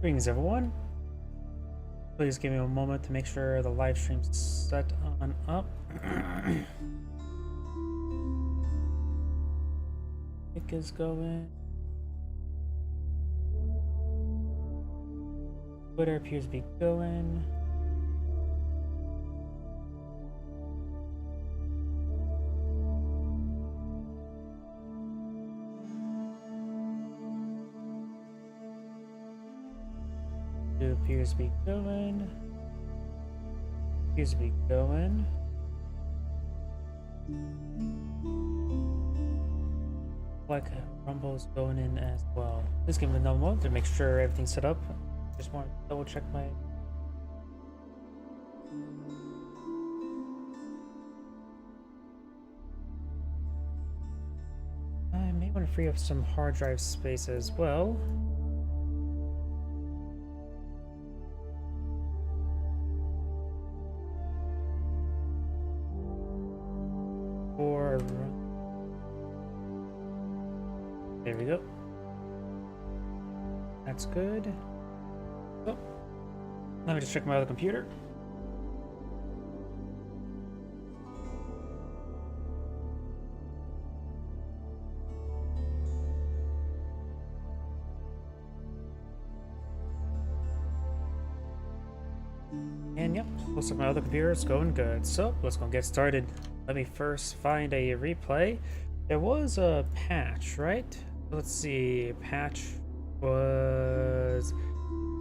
Greetings, everyone. Please give me a moment to make sure the live stream's set on up. It is going. Twitter appears to be going. It appears to be going. Appears to be going. Like Rumble's going in as well. Just give me another moment to make sure everything's set up. Just want to double check my. I may want to free up some hard drive space as well. Or there we go. That's good. Oh, let me just check my other computer. And yep, looks like my other computer is going good. So let's go get started. Let me first find a replay. There was a patch, right? Let's see. Patch was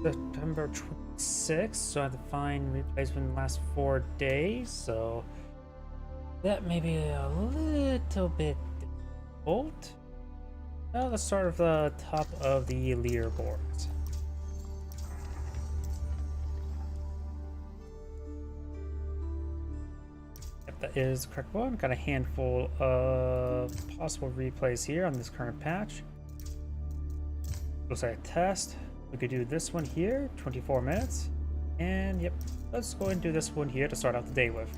September 26th, so I have to find replays within the last 4 days. So that may be a little bit difficult. Now let's start with the top of the leaderboards. That is the correct one. Got a handful of possible replays here on this current patch. Looks like a test. We could do this one here, 24 minutes. And yep, let's go and do this one here to start out the day with.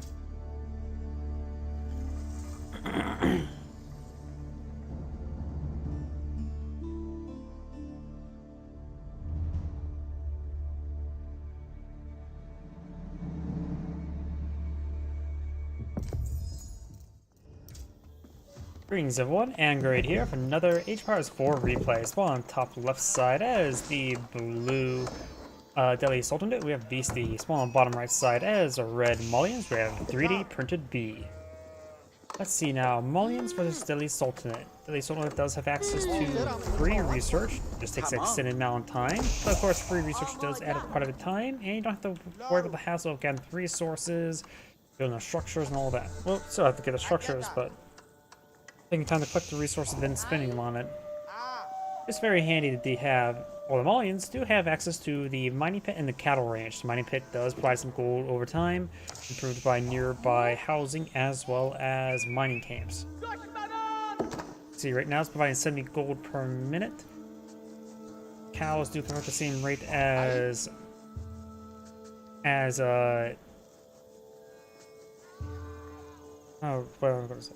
Greetings everyone, Angerade here for another HPowers 4 replay. As well on top left side as the blue Delhi Sultanate, we have Beastie. Small on bottom right side as a red Mullions, we have 3D printed B. Let's see now, Mullions versus Delhi Sultanate. Delhi Sultanate does have access to free research, just takes an extended amount of time. But of course, free research does add quite a bit of time, and you don't have to worry about the hassle of getting resources, building the structures and all that. Well, still have to get the structures, but taking time to collect the resources and then spending them on it. It's very handy that they have, well, the Mullions do have access to the mining pit and the cattle ranch. The mining pit does provide some gold over time, improved by nearby housing as well as mining camps. See, right now it's providing 70 gold per minute. Cows do come at the same rate as oh, what am I going to say?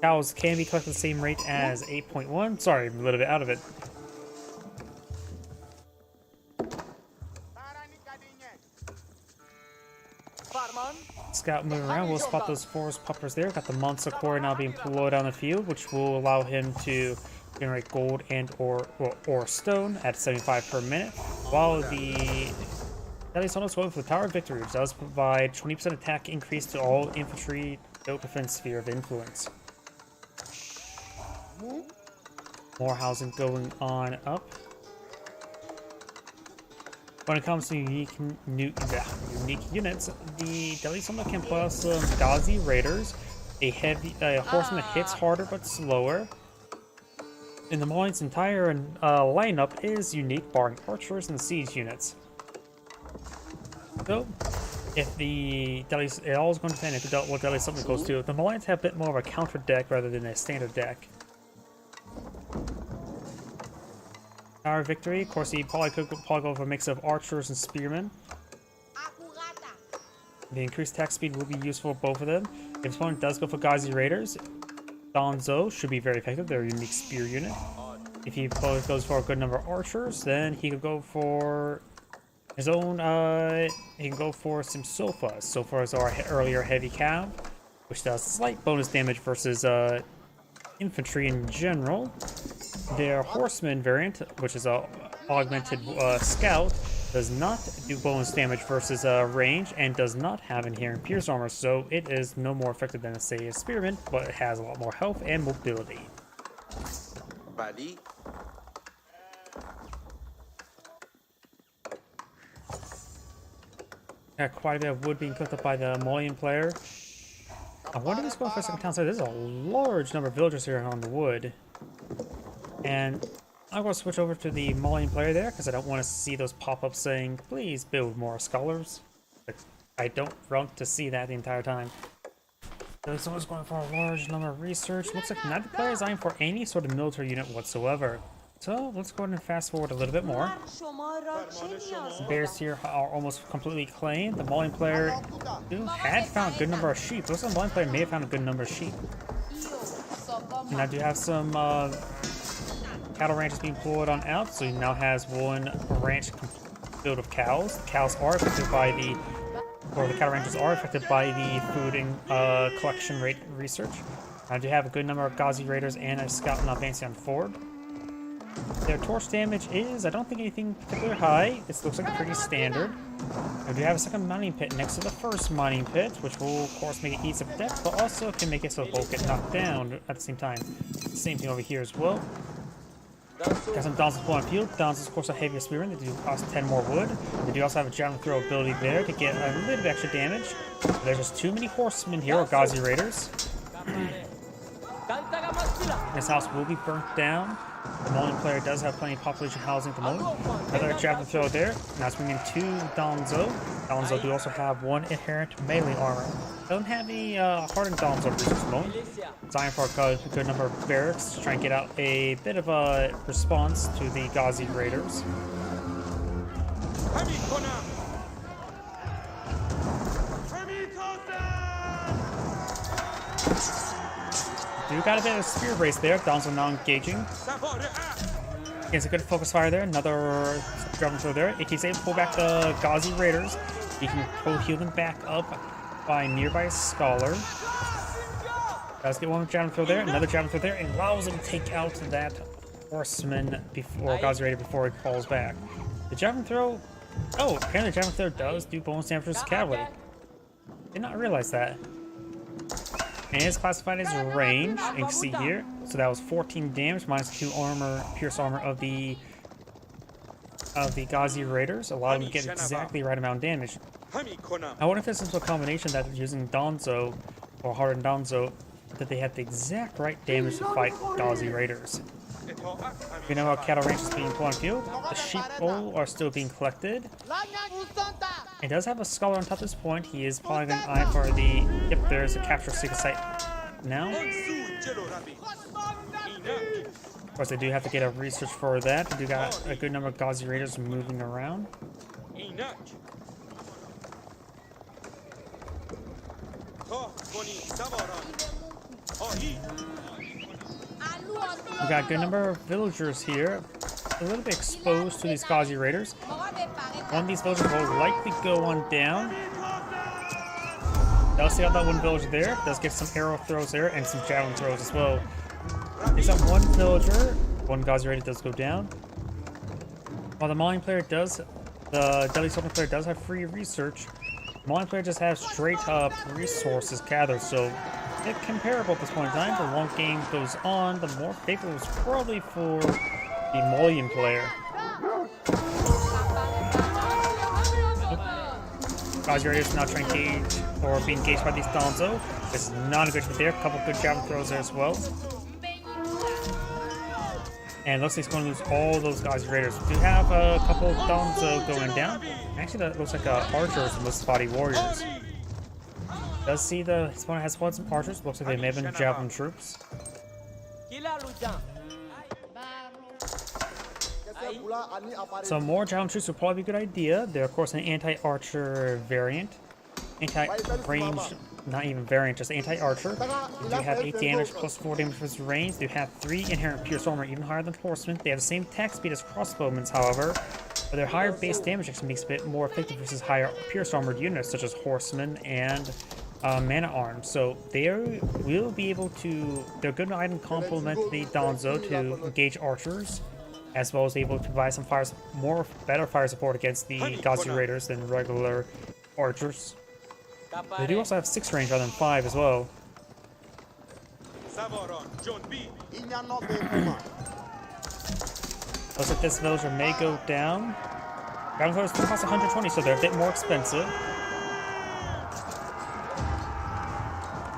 Cows can be collected at the same rate as 8.1. Sorry, I'm a little bit out of it. Scout moving around, we'll spot those forest puppers there. Got the Monster Core now being low down the field, which will allow him to generate gold and or stone at 75 per minute. While the Delhi Sultanate is going for the Tower of Victory, which does provide 20% attack increase to all infantry built within Sphere of Influence. More housing going on up. When it comes to unique units, the Delhi Sultanate can put out some Ghazi Raiders, a horseman that hits harder but slower. And the Mullions' entire lineup is unique, barring archers and siege units. So, if the Delhi, it always going to depend if what Delhi Sultanate goes to. The Mullions have a bit more of a counter deck rather than a standard deck. Tower Victory, of course, he probably could go for a mix of archers and spearmen. The increased attack speed will be useful for both of them. If opponent does go for Ghazi Raiders, Donzo should be very effective. They're a unique spear unit. If he both goes for a good number of archers, then he could go for his own, he can go for some Sofa. Sofa is our earlier heavy cav, which does slight bonus damage versus infantry in general. Their horseman variant, which is a augmented scout, does not do bonus damage versus range and does not have inherent pierce armor, so it is no more effective than, say, a spearman, but it has a lot more health and mobility. Bali. Got quite a bit of wood being cooked up by the Molian player. I wonder if he's going for a second town site. There's a large number of villagers here on the wood. And I'm going to switch over to the Molian player there because I don't want to see those pop-ups saying, please build more scholars. I don't want to see that the entire time. So someone's going for a large number of research. Looks like neither player is eyeing for any sort of military unit whatsoever. So let's go ahead and fast forward a little bit more. The bears here are almost completely claimed. The Molian player had found a good number of sheep. Looks like the Molian player may have found a good number of sheep. And I do have some cattle ranches being pulled on out, so he now has one ranch filled with cows. The cows are affected by the cattle ranches are affected by the food and collection rate research. I do have a good number of Ghazi raiders and a scout now advancing on forward. Their torch damage is, I don't think anything particularly high. It looks like pretty standard. I do have a second mining pit next to the first mining pit, which will of course make it ease up depth, but also can make it so both get knocked down at the same time. Same thing over here as well. Got some Dons on field. Dons is of course a heavier spearman. They do cost 10 more wood. They do also have a javelin throw ability there to get a little bit extra damage. There's just too many horsemen here, or Ghazi raiders. This house will be burnt down. The Molian player does have plenty of population housing at the moment. Another javelin throw there. Now it's bringing 2 Donzo. Donzo do also have 1 inherent melee armor. Don't have any hardened Donzo boosters at the moment. Dying for a good number of barracks to try and get out a bit of a response to the Ghazi raiders. Do got a bit of a spear race there. Donzo now engaging. Gets a good focus fire there. Another javelin throw there. If he's able to pull back the Ghazi raiders, he can heal them back up by nearby scholar. Does get one javelin throw there. Another javelin throw there, and allows him to take out that horseman before Ghazi raider before he falls back. The javelin throw. Oh, apparently the javelin throw does do bonus damage versus cavalry. Did not realize that. And it's classified as range, and you can see here. So that was 14 damage minus 2 armor, pierce armor of the Ghazi raiders. Allowed them to get exactly the right amount of damage. I wonder if this is a combination that using Donzo or hardened Donzo, that they had the exact right damage to fight Ghazi raiders. We know how cattle ranch is being put on field. The sheep bowl are still being collected. It does have a scholar on top at this point. He is probably going to eye for the... Yep, there's a capture secret site now. Of course, they do have to get a research for that. They do got a good number of Ghazi raiders moving around. We got a good number of villagers here, a little bit exposed to these Ghazi raiders. One of these villagers will likely go on down. Does see out that one villager there. Does get some arrow throws there and some javelin throws as well. There's that one villager. One Ghazi raider does go down. While the Malian player does, the Deadly Sultan player does have free research. The Malian player just has straight up resources gathered, so it's comparable at this point in time. The long game goes on, the more favorable is probably for the Malian player. Ghazi raiders now trying to engage or be engaged by these Donzo. This is not a good hit there. A couple good javelin throws there as well. And looks like he's going to lose all those Ghazi raiders. We do have a couple of Donzo going down. Actually, that looks like archers and the spotty warriors. Does see his opponent has some archers. Looks like they may have been javelin troops. So more javelin troops would probably be a good idea. They're of course an anti-archer variant. anti-range, not even variant, just anti-archer. They do have 8 damage plus 4 damage versus range. They have 3 inherent Pierce Armor, even higher than Horsemen. They have the same attack speed as Crossbowmen, however, but their higher base damage actually makes it a bit more effective versus higher Pierce Armored units, such as Horsemen and Mana Arms. So they will be able to, they're good item complement the Danzo to engage archers, as well as able to provide some better fire support against the Gazi Raiders than regular archers. They do also have 6 range rather than 5 as well. Looks like this villager may go down. Dragon Throwers do cost 120, so they're a bit more expensive.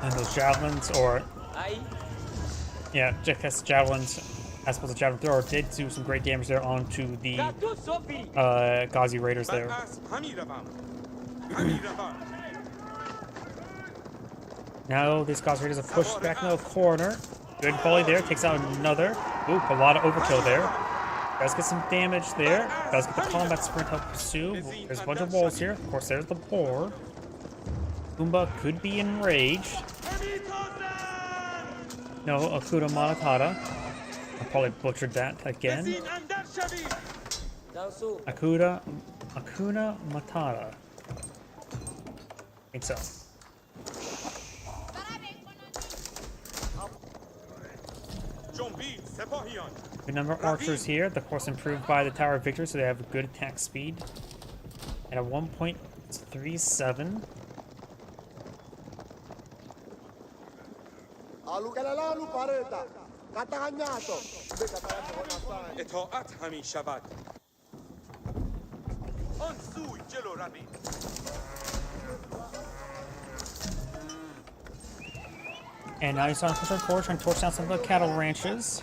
And those javelins, or yeah, just javelins, as opposed to javelin thrower, did do some great damage there onto the Gazi Raiders there. Now these Gazi Raiders are pushed back in the corner. Good volley there, takes out another. Oop, a lot of overkill there. Does get some damage there. Does get the combat sprint help pursue. There's a bunch of walls here. Of course, there's the boar. Goomba could be enraged. No, Akuda Matata. I probably butchered that again. Akuna Matata. I think so. Good number of archers here. The course improved by the Tower of Victory, so they have a good attack speed. At a 1.37. And now he's on push forward, trying to torch down some of the cattle ranches.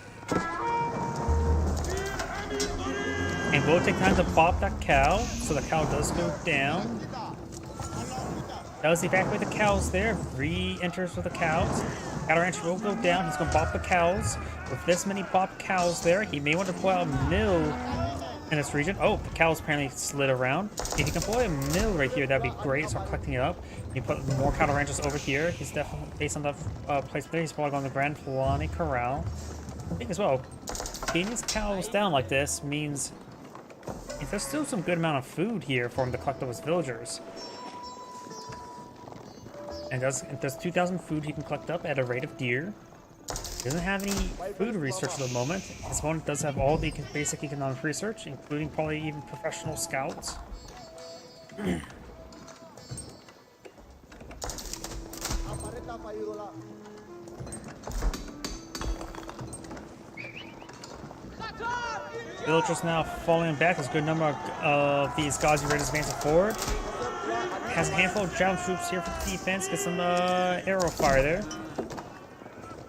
And we'll take time to pop that cow, so the cow does go down. Does evacuate the cows there, re-enters with the cows. Cattle ranch will go down, he's going to pop the cows. With this many pop cows there, he may want to pull out a mill in this region. Oh, the cows apparently slid around. If he can pull a mill right here, that'd be great. Start collecting it up. You put more cattle ranches over here. He's definitely, based on the placement there, he's probably going to Grand Fulani Corral. I think as well, getting these cows down like this means there's still some good amount of food here for him to collect those villagers. And there's 2,000 food he can collect up at a rate of deer. He doesn't have any food research at the moment. His opponent does have all the basic economic research, including probably even professional scouts. Villagers now falling back. There's a good number of these Gazi Raiders advancing forward. Has a handful of javelin troops here for the defense. Get some arrow fire there.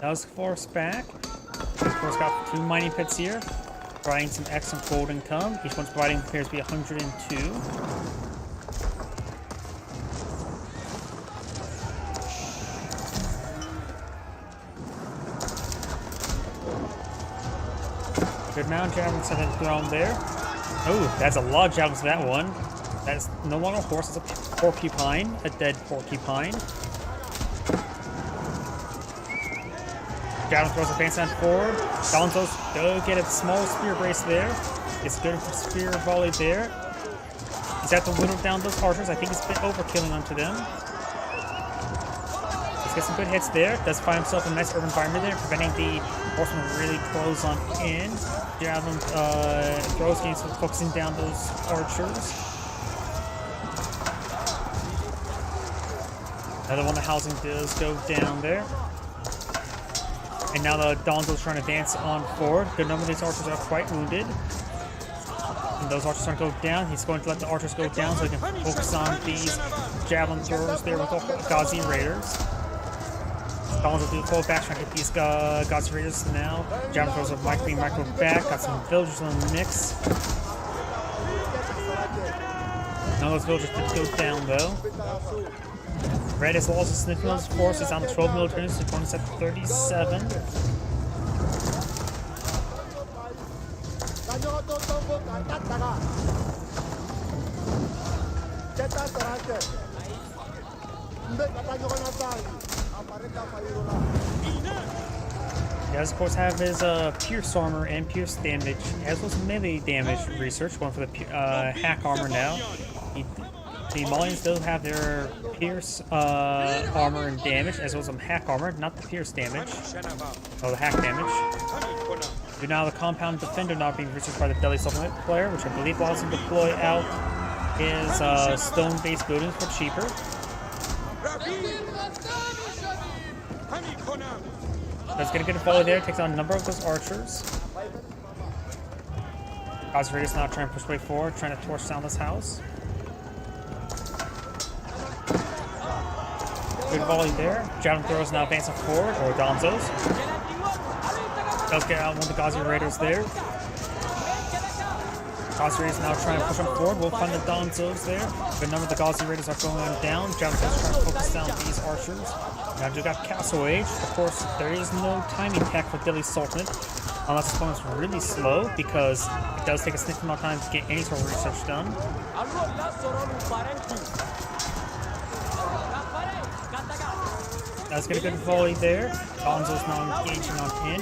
Does force back. Of course, got 2 mining pits here, providing some excellent gold income. Each one's providing appears to be 102. Good amount of javelins have been thrown there. Oh, that's a lot of javelins for that one. That's no longer a horse, it's a porcupine, a dead porcupine. Javelin throws advance on forward. Danzo's go get a small spear brace there. It's good for spear volley there. He's at to whittle down those archers. I think it's a bit overkilling onto them. Let's get some good hits there. Does find himself in a nice urban environment there, preventing the horsemen really close on in. Javelin throws getting focusing down those archers. Another one, the housing does go down there. And now the Danzo's trying to advance on forward. Good number of these archers are quite wounded. And those archers are going to go down. He's going to let the archers go down so he can focus on these javelin throwers there with the Gazi Raiders. Danzo do pull back, trying to hit these Gazi Raiders now. Javelin throwers are being micro back. Got some villagers in the mix. None of those villagers did go down though. Red is also sniffing those forces on the 12 military units. Opponent's at 37. He does, of course, have his Pierce armor and Pierce damage, as well as melee damage research, going for the hack armor now. The Malians still have their Pierce armor and damage, as well as some hack armor, not the Pierce damage, or the hack damage. So now the Compound Defender not being researched by the Deadly Supplement player, which I believe will also deploy out his stone-based buildings for cheaper. Let's get a good volley there, takes on a number of those archers. Osirius now trying to push way forward, trying to torch down this house. Good volley there. Javelin throws now advancing forward, or Donzos. Does get out one of the Ghazi Raiders there. Ghazi Raiders now trying to push them forward. We'll find the Donzos there. A number of the Ghazi Raiders are going down. Javelin throws trying to focus down these archers. Now you got Castle Age. Of course, there is no timing tech for Deadly Sultanate, unless the opponent's really slow, because it does take a significant amount of time to get any sort of research done. Let's get a good volley there. Donzo's now engaging on in.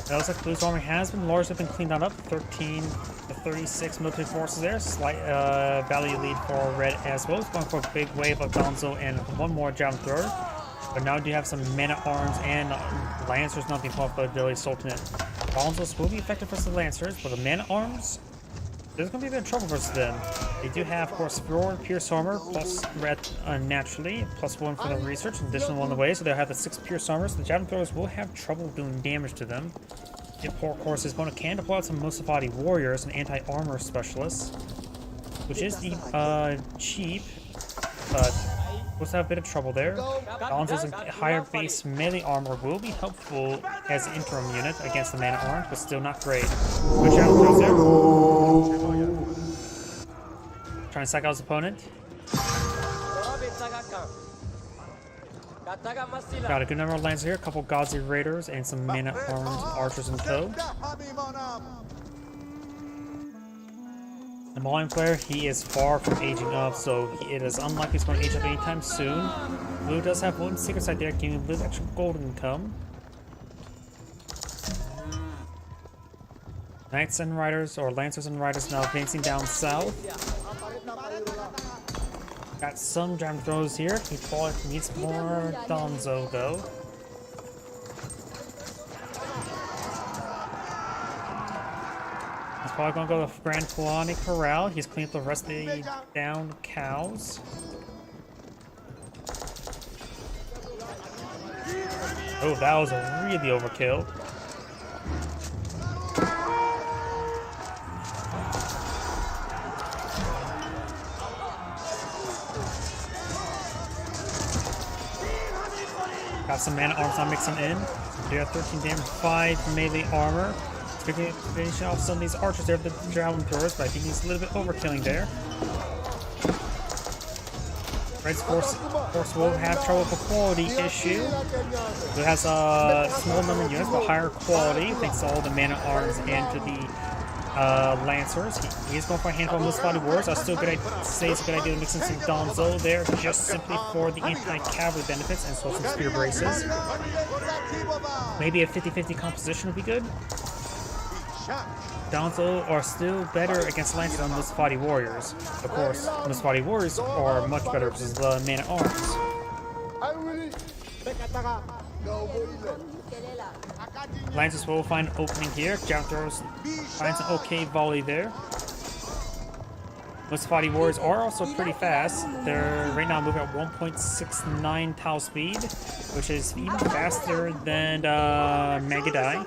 It looks like Blue's army has been largely cleaned on up. 13 to 36 military forces there. Slight value lead for Red as well. It's going for a big wave of Donzo and one more Javelin thrower. But now do you have some man-at-arms and Lancers not being fought by the Deadly Sultanate. Donzos will be effective versus the Lancers, but the man-at-arms, there's going to be a bit of trouble versus them. They do have, of course, 4 Pierce armor plus Red naturally, plus 1 for the research, additional 1 on the way, so they'll have the 6 Pierce armor, so the Javelin throwers will have trouble doing damage to them. Of course, his opponent can deploy out some Musafati warriors and anti-armor specialists, which is the cheap, but we'll have a bit of trouble there. Donzo's higher base melee armor will be helpful as an interim unit against the man-at-arms, but still not great. Good Javelin throws there. Trying to psych out his opponent. Got a good number of lands here, a couple Ghazi Raiders and some man-at-arms archers in tow. The Malian player, he is far from aging up, so it is unlikely he's going to age up anytime soon. Blue does have 1 secret site there, giving a little extra gold income. Knights and Riders, or Lancers and Riders now advancing down south. Got some Javelin throws here. He probably needs more Donzo though. He's probably gonna go to Grand Fulani Corral. He's cleaned up the rest of the downed cows. Oh, that was a really overkill. Got some man-at-arms now mixing in. They have 13 damage, 5 melee armor. Finishing off some of these archers there with the Javelin throwers, but I think he's a little bit overkilling there. Red's force will have trouble with a quality issue. It has a small number of units, but higher quality, thanks to all the man-at-arms and to the Lancers. He is going for a handful of Musafati warriors. I still say it's a good idea to mix in some Donzo there, just simply for the anti-cavalry benefits and some spear braces. Maybe a 50-50 composition would be good. Donzo are still better against Lancers than Musafati warriors. Of course, Musafati warriors are much better versus the man-at-arms. Lancers will find an opening here. Javelin throws finds an okay volley there. Musafati warriors are also pretty fast. They're right now moving at 1.69 Tau speed, which is even faster than Magadai.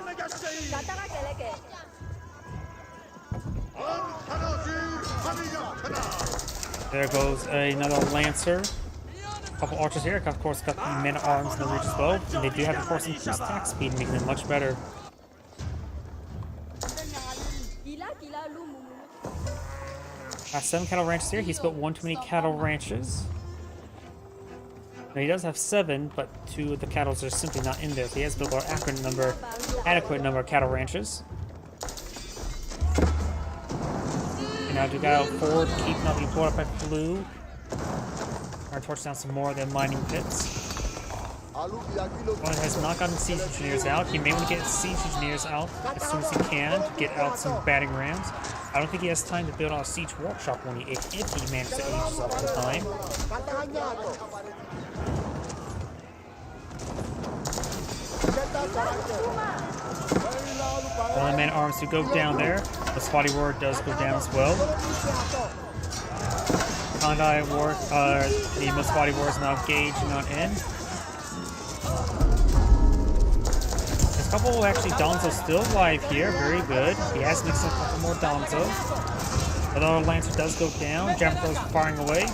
There goes another Lancer. A couple archers here. Of course, got the men-at-arms in the reach as well. And they do have, of course, increased attack speed, making them much better. Got 7 cattle ranches here. He's built 1 too many cattle ranches. Now, he does have 7, but 2 of the cattle are simply not in there. So he has built an adequate number of cattle ranches. Now Duke out forward, keep not being pulled up by Blue. Trying to torch down some more of their mining pits. Opponent has not gotten siege engineers out. He may want to get siege engineers out as soon as he can to get out some batting rams. I don't think he has time to build on a siege workshop when if he manages to age up the time. Only man arms to go down there. The Spotty Ward does go down as well. Kandai Ward, the Musfati Ward is now engaging on in. There's a couple actually Donzo still alive here, very good. He has mixed in a couple more Donzo. Although Lancer does go down, Jamfro's firing away.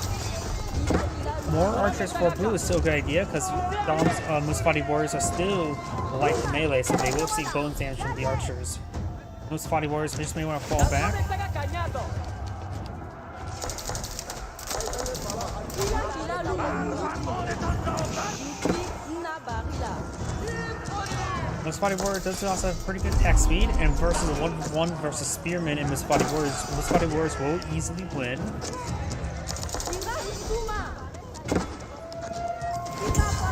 More archers for Blue is still a good idea because Musfati warriors are still light to melee, so they will see bone damage from the archers. Musfati warriors just may want to fall back. Musfati warrior does also have pretty good attack speed, and versus a 1v1 versus Spearman and Musfati warriors will easily win.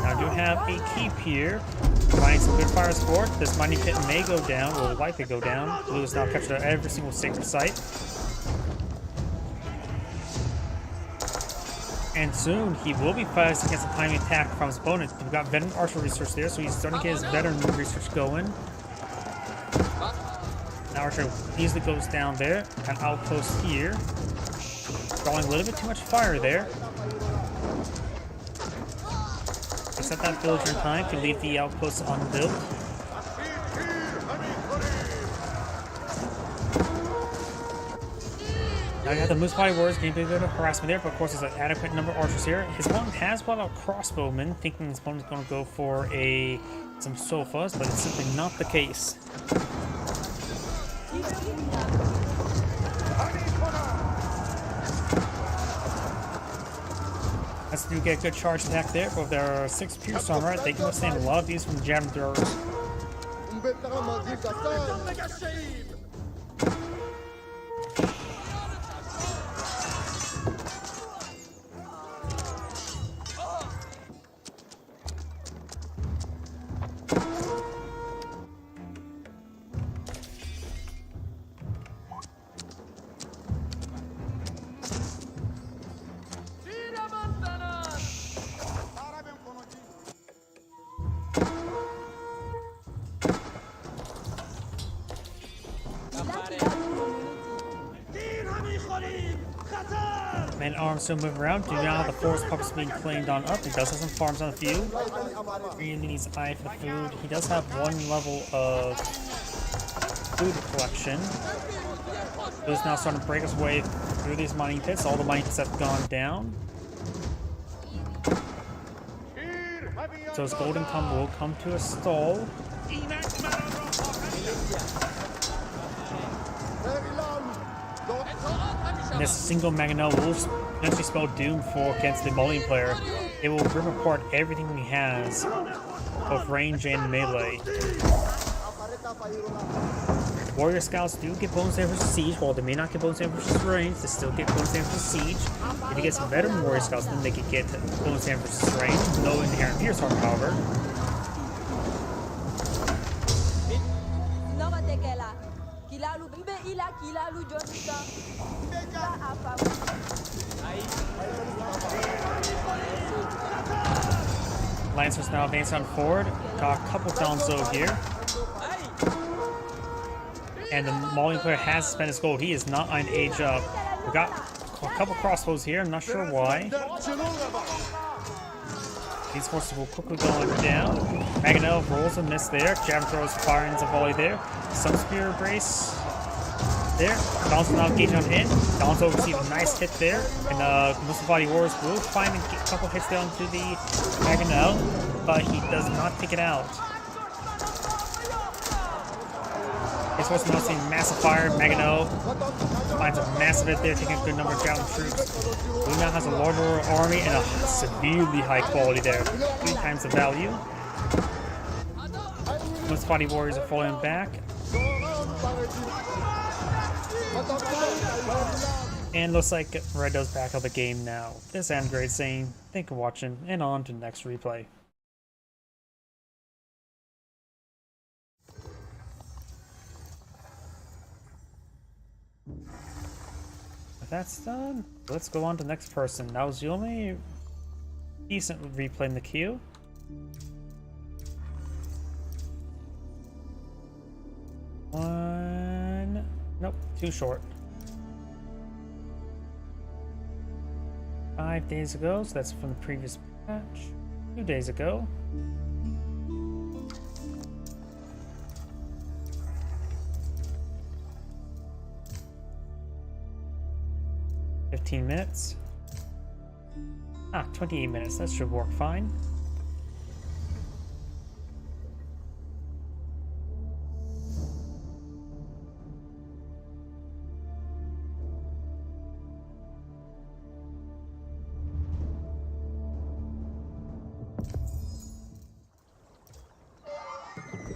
Now I do have a keep here, providing some good fire support. This mining pit may go down, will likely go down. Blue is now captured every single sacred site. And soon he will be fighting against a timing attack from his opponent. We've got veteran archer research there, so he's starting to get his veteran research going. Now Archer easily goes down there. An outpost here. Drawing a little bit too much fire there. Except that villager in time to leave the outpost unbuilt. Now you have the Musfati warriors getting a bit of harassment there, but of course there's an adequate number of archers here. His opponent has brought out crossbowmen, thinking his opponent's going to go for some sofas, but it's simply not the case. Let's do get a good charge attack there, but if there are 6 Pierce Armor, they can withstand a lot of these from the javelin throwers. Man arms still move around. Do now the forest puppet's being claimed on up. He does have some farms on the field. Really needs eye for food. He does have 1 level of food collection. He's now starting to break his way through these mining pits. All the mining pits have gone down. So his golden come will come to a stall. And this single Mangonel will potentially spell doom for against the Mullion player. It will rip apart everything he has, both range and melee. Warrior Scouts do get bonus damage versus siege, while they may not get bonus damage versus range, they still get bonus damage versus siege. If you get some veteran Warrior Scouts, then they can get bonus damage versus range, no inherent Pierce Armor, however. Lancers now advance on forward. Got a couple Donzo here. And the Mullion player has spent his gold. He is not on age up. We got a couple crossbows here. I'm not sure why. These forces will quickly go down. Mangonel rolls a miss there. Jab throws firing a volley there. Some spear brace there. Donzo now engaging on in. Donzo received a nice hit there. And Musfati warriors will find a couple hits down to the Mangonel, but he does not take it out. His force now seeing massive fire. Mangonel finds a massive hit there, taking a good number of javelin troops. Blue now has a larger army and a severely high quality there. 3 times the value. Musfati warriors are falling back. And looks like Red does back up the game now. This ends great saying, thank you for watching, and on to the next replay. If that's done, let's go on to the next person. That was the only decent replay in the queue. One... Nope, too short. 5 days ago, so that's from the previous patch. 2 days ago. $15 minutes. 28 minutes. That should work fine.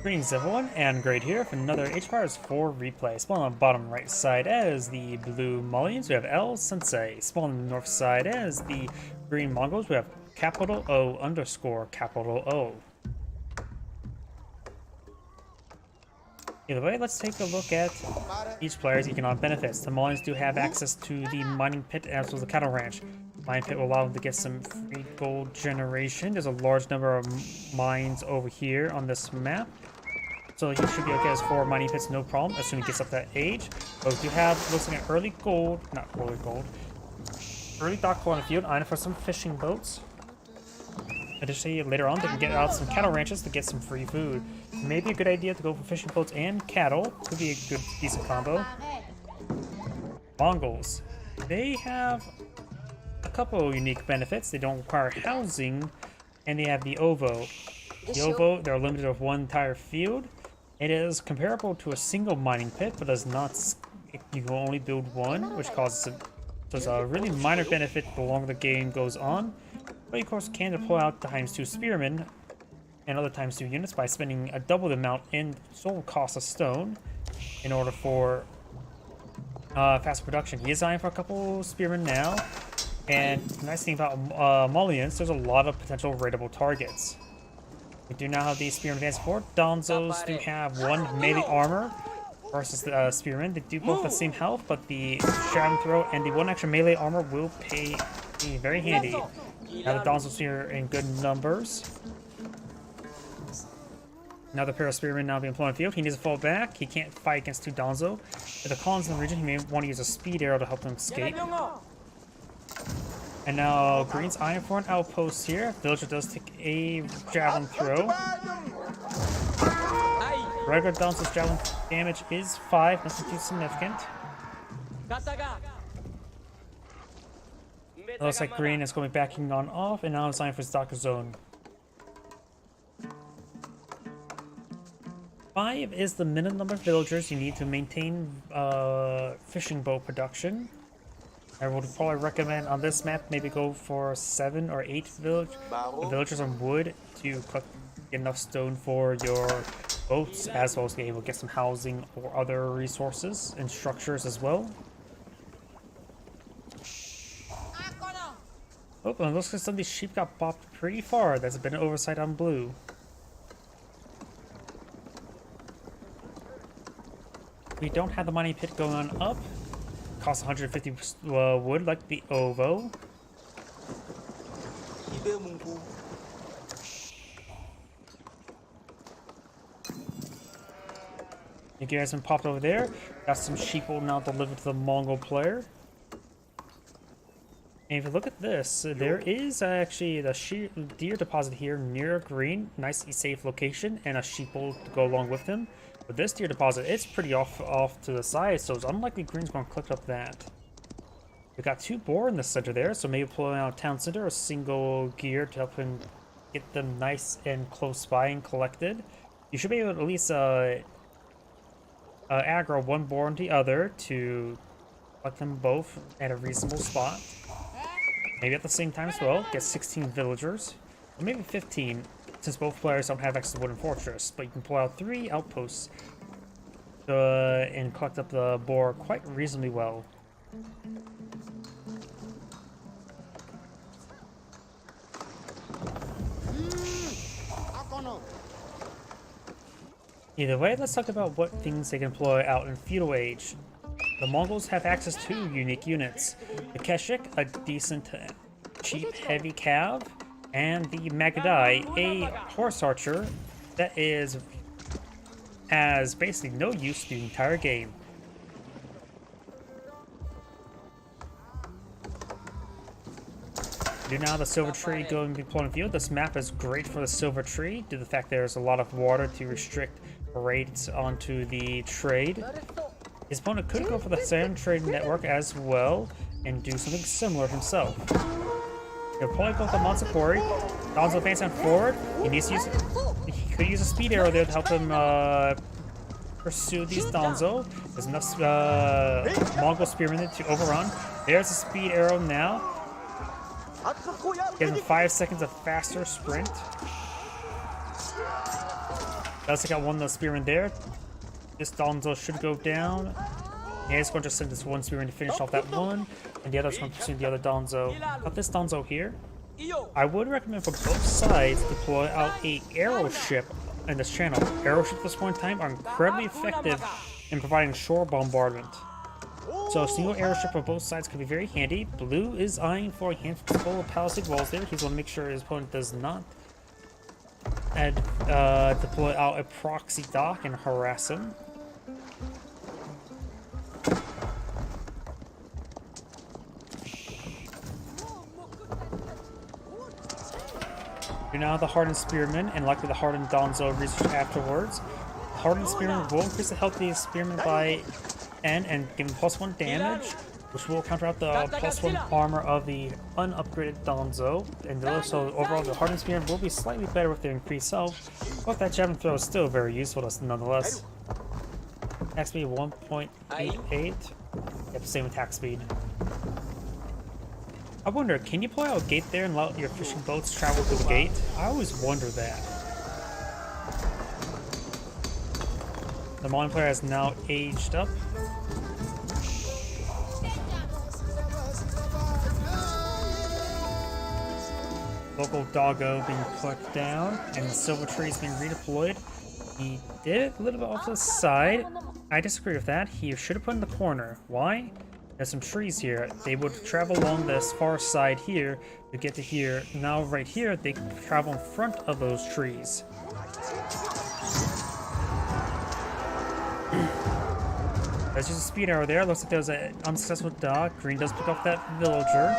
Greetings everyone, and Great here for another HPars 4 replay. Spawn on the bottom right side as the blue Malians, we have L Sensei. Spawn on the north side as the green Mongols, we have capital O underscore capital O. Either way, let's take a look at each player's economic benefits. The Malians do have access to the mining pit as well as the cattle ranch. Mining pit will allow them to get some free gold generation. There's a large number of mines over here on this map. So he should be okay as 4 mining pits, no problem, as soon as he gets up that age. But we do have, looks like an early gold, not early gold, early dock on the field, item for some fishing boats. Additionally, later on, they can get out some cattle ranches to get some free food. Maybe a good idea to go for fishing boats and cattle. Could be a good, decent combo. Mongols. They have a couple unique benefits. They don't require housing, and they have the OVO. The OVO, they're limited of one entire field. It is comparable to a single mining pit, but does not. You can only build one, which causes a really minor benefit the longer the game goes on. But of course, can deploy out ×2 spearmen and other ×2 units by spending a double the amount in soul cost of stone in order for faster production. He is eyeing for a couple spearmen now, and the nice thing about Malians, there's a lot of potential raidable targets. We do now have the Spearman advanced support. Donzos do have 1 melee armor versus the Spearman. They do both have the same health, but the Javelin Throw and the 1 extra melee armor will be very handy. Now the Donzos here in good numbers. Now the pair of Spearmen now being employed in the field. He needs to fall back. He can't fight against 2 Donzo. If the columns in the region, he may want to use a speed arrow to help him escape. And now Green's eyeing for an outpost here. Villager does take a Javelin Throw. Regular Donzo's Javelin damage is 5, nothing too significant. It looks like Green is going backing on off, and now it's eyeing for his Doctor Zone. 5 is the minimum number of villagers you need to maintain fishing boat production. I would probably recommend on this map maybe go for 7 or 8 villagers on wood to collect enough stone for your boats, as well as be able to get some housing or other resources and structures as well. Oh, and it looks like some of these sheep got bopped pretty far. That's been an oversight on blue. We don't have the mining pit going on up. Costs 150 wood like the OVO. You guys have been popped over there. Got some sheep will now delivered to the Mongol player. And if you look at this, there is actually the deer deposit here near Green. Nice safe location, and a sheeple to go along with him. But this deer deposit, it's pretty off to the side, so it's unlikely Green's going to click up that. We got 2 boar in the center there, so maybe pulling out town center, a single gear to help him get them nice and close by and collected. You should be able to at least aggro 1 boar into the other to collect them both at a reasonable spot. Maybe at the same time as well, get 16 villagers, or maybe 15. Since both players don't have access to Wooden Fortress, but you can pull out 3 outposts. and collect up the boar quite reasonably well. Either way, let's talk about what things they can deploy out in Feudal Age. The Mongols have access to unique units. The Keshik, a decent, cheap, heavy cav, and the Magadai, a horse archer that has basically no use the entire game. Do now the Silver Tree going to be deployed in field. This map is great for the Silver Tree due to the fact there's a lot of water to restrict raids onto the trade. His opponent could go for the Sand Trade Network as well and do something similar himself. He'll probably go for Matsukori. Danzo advancing forward. He could use a speed arrow there to help him pursue these Danzo. There's enough Mongol spearmen to overrun. There's a speed arrow now. Gives him 5 seconds of faster sprint. Does take out one of the spearmen there. This Danzo should go down. Yeah, he's going to send this one spearman to finish off that one, and the other's going to pursue the other Danzo. But this Danzo here, I would recommend for both sides deploy out a arrow ship in this channel. Arrow ships at this point in time are incredibly effective in providing shore bombardment. So a single arrow ship for both sides could be very handy. Blue is eyeing for a handful of palisade walls there. He's going to make sure his opponent does not deploy out a proxy dock and harass him. Now the Hardened Spearman and likely the Hardened Danzo research afterwards. The Hardened Spearman will increase the health of the Spearman by N and give him +1 damage, which will counter out the +1 armor of the unupgraded Danzo. And also overall the Hardened Spearman will be slightly better with their increased health, but that javelin throw is still very useful nonetheless. Attack speed 1.88. Yep, same attack speed. I wonder, can you pull out a gate there and let your fishing boats travel through the gate? I always wonder that. The Mongolian player has now aged up. Local doggo being put down, and the Silver Tree is being redeployed. He did it a little bit off to the side. I disagree with that. He should have put in the corner. Why? There's some trees here. They would travel along this far side here to get to here. Now right here, they can travel in front of those trees. There's just a speed arrow there. Looks like there's an unsuccessful dock. Green does pick off that villager.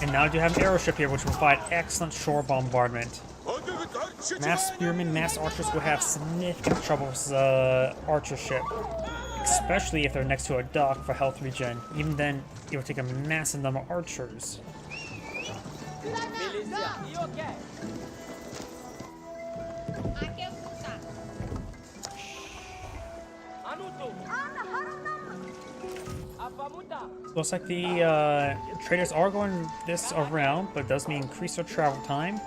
And now you have an aeroship here, which will provide excellent shore bombardment. Mass spearmen, mass archers will have significant trouble with archer ship, especially if they're next to a dock for health regen. Even then, it will take a massive number of archers. Looks like the traders are going this around, but it does mean increase their travel time.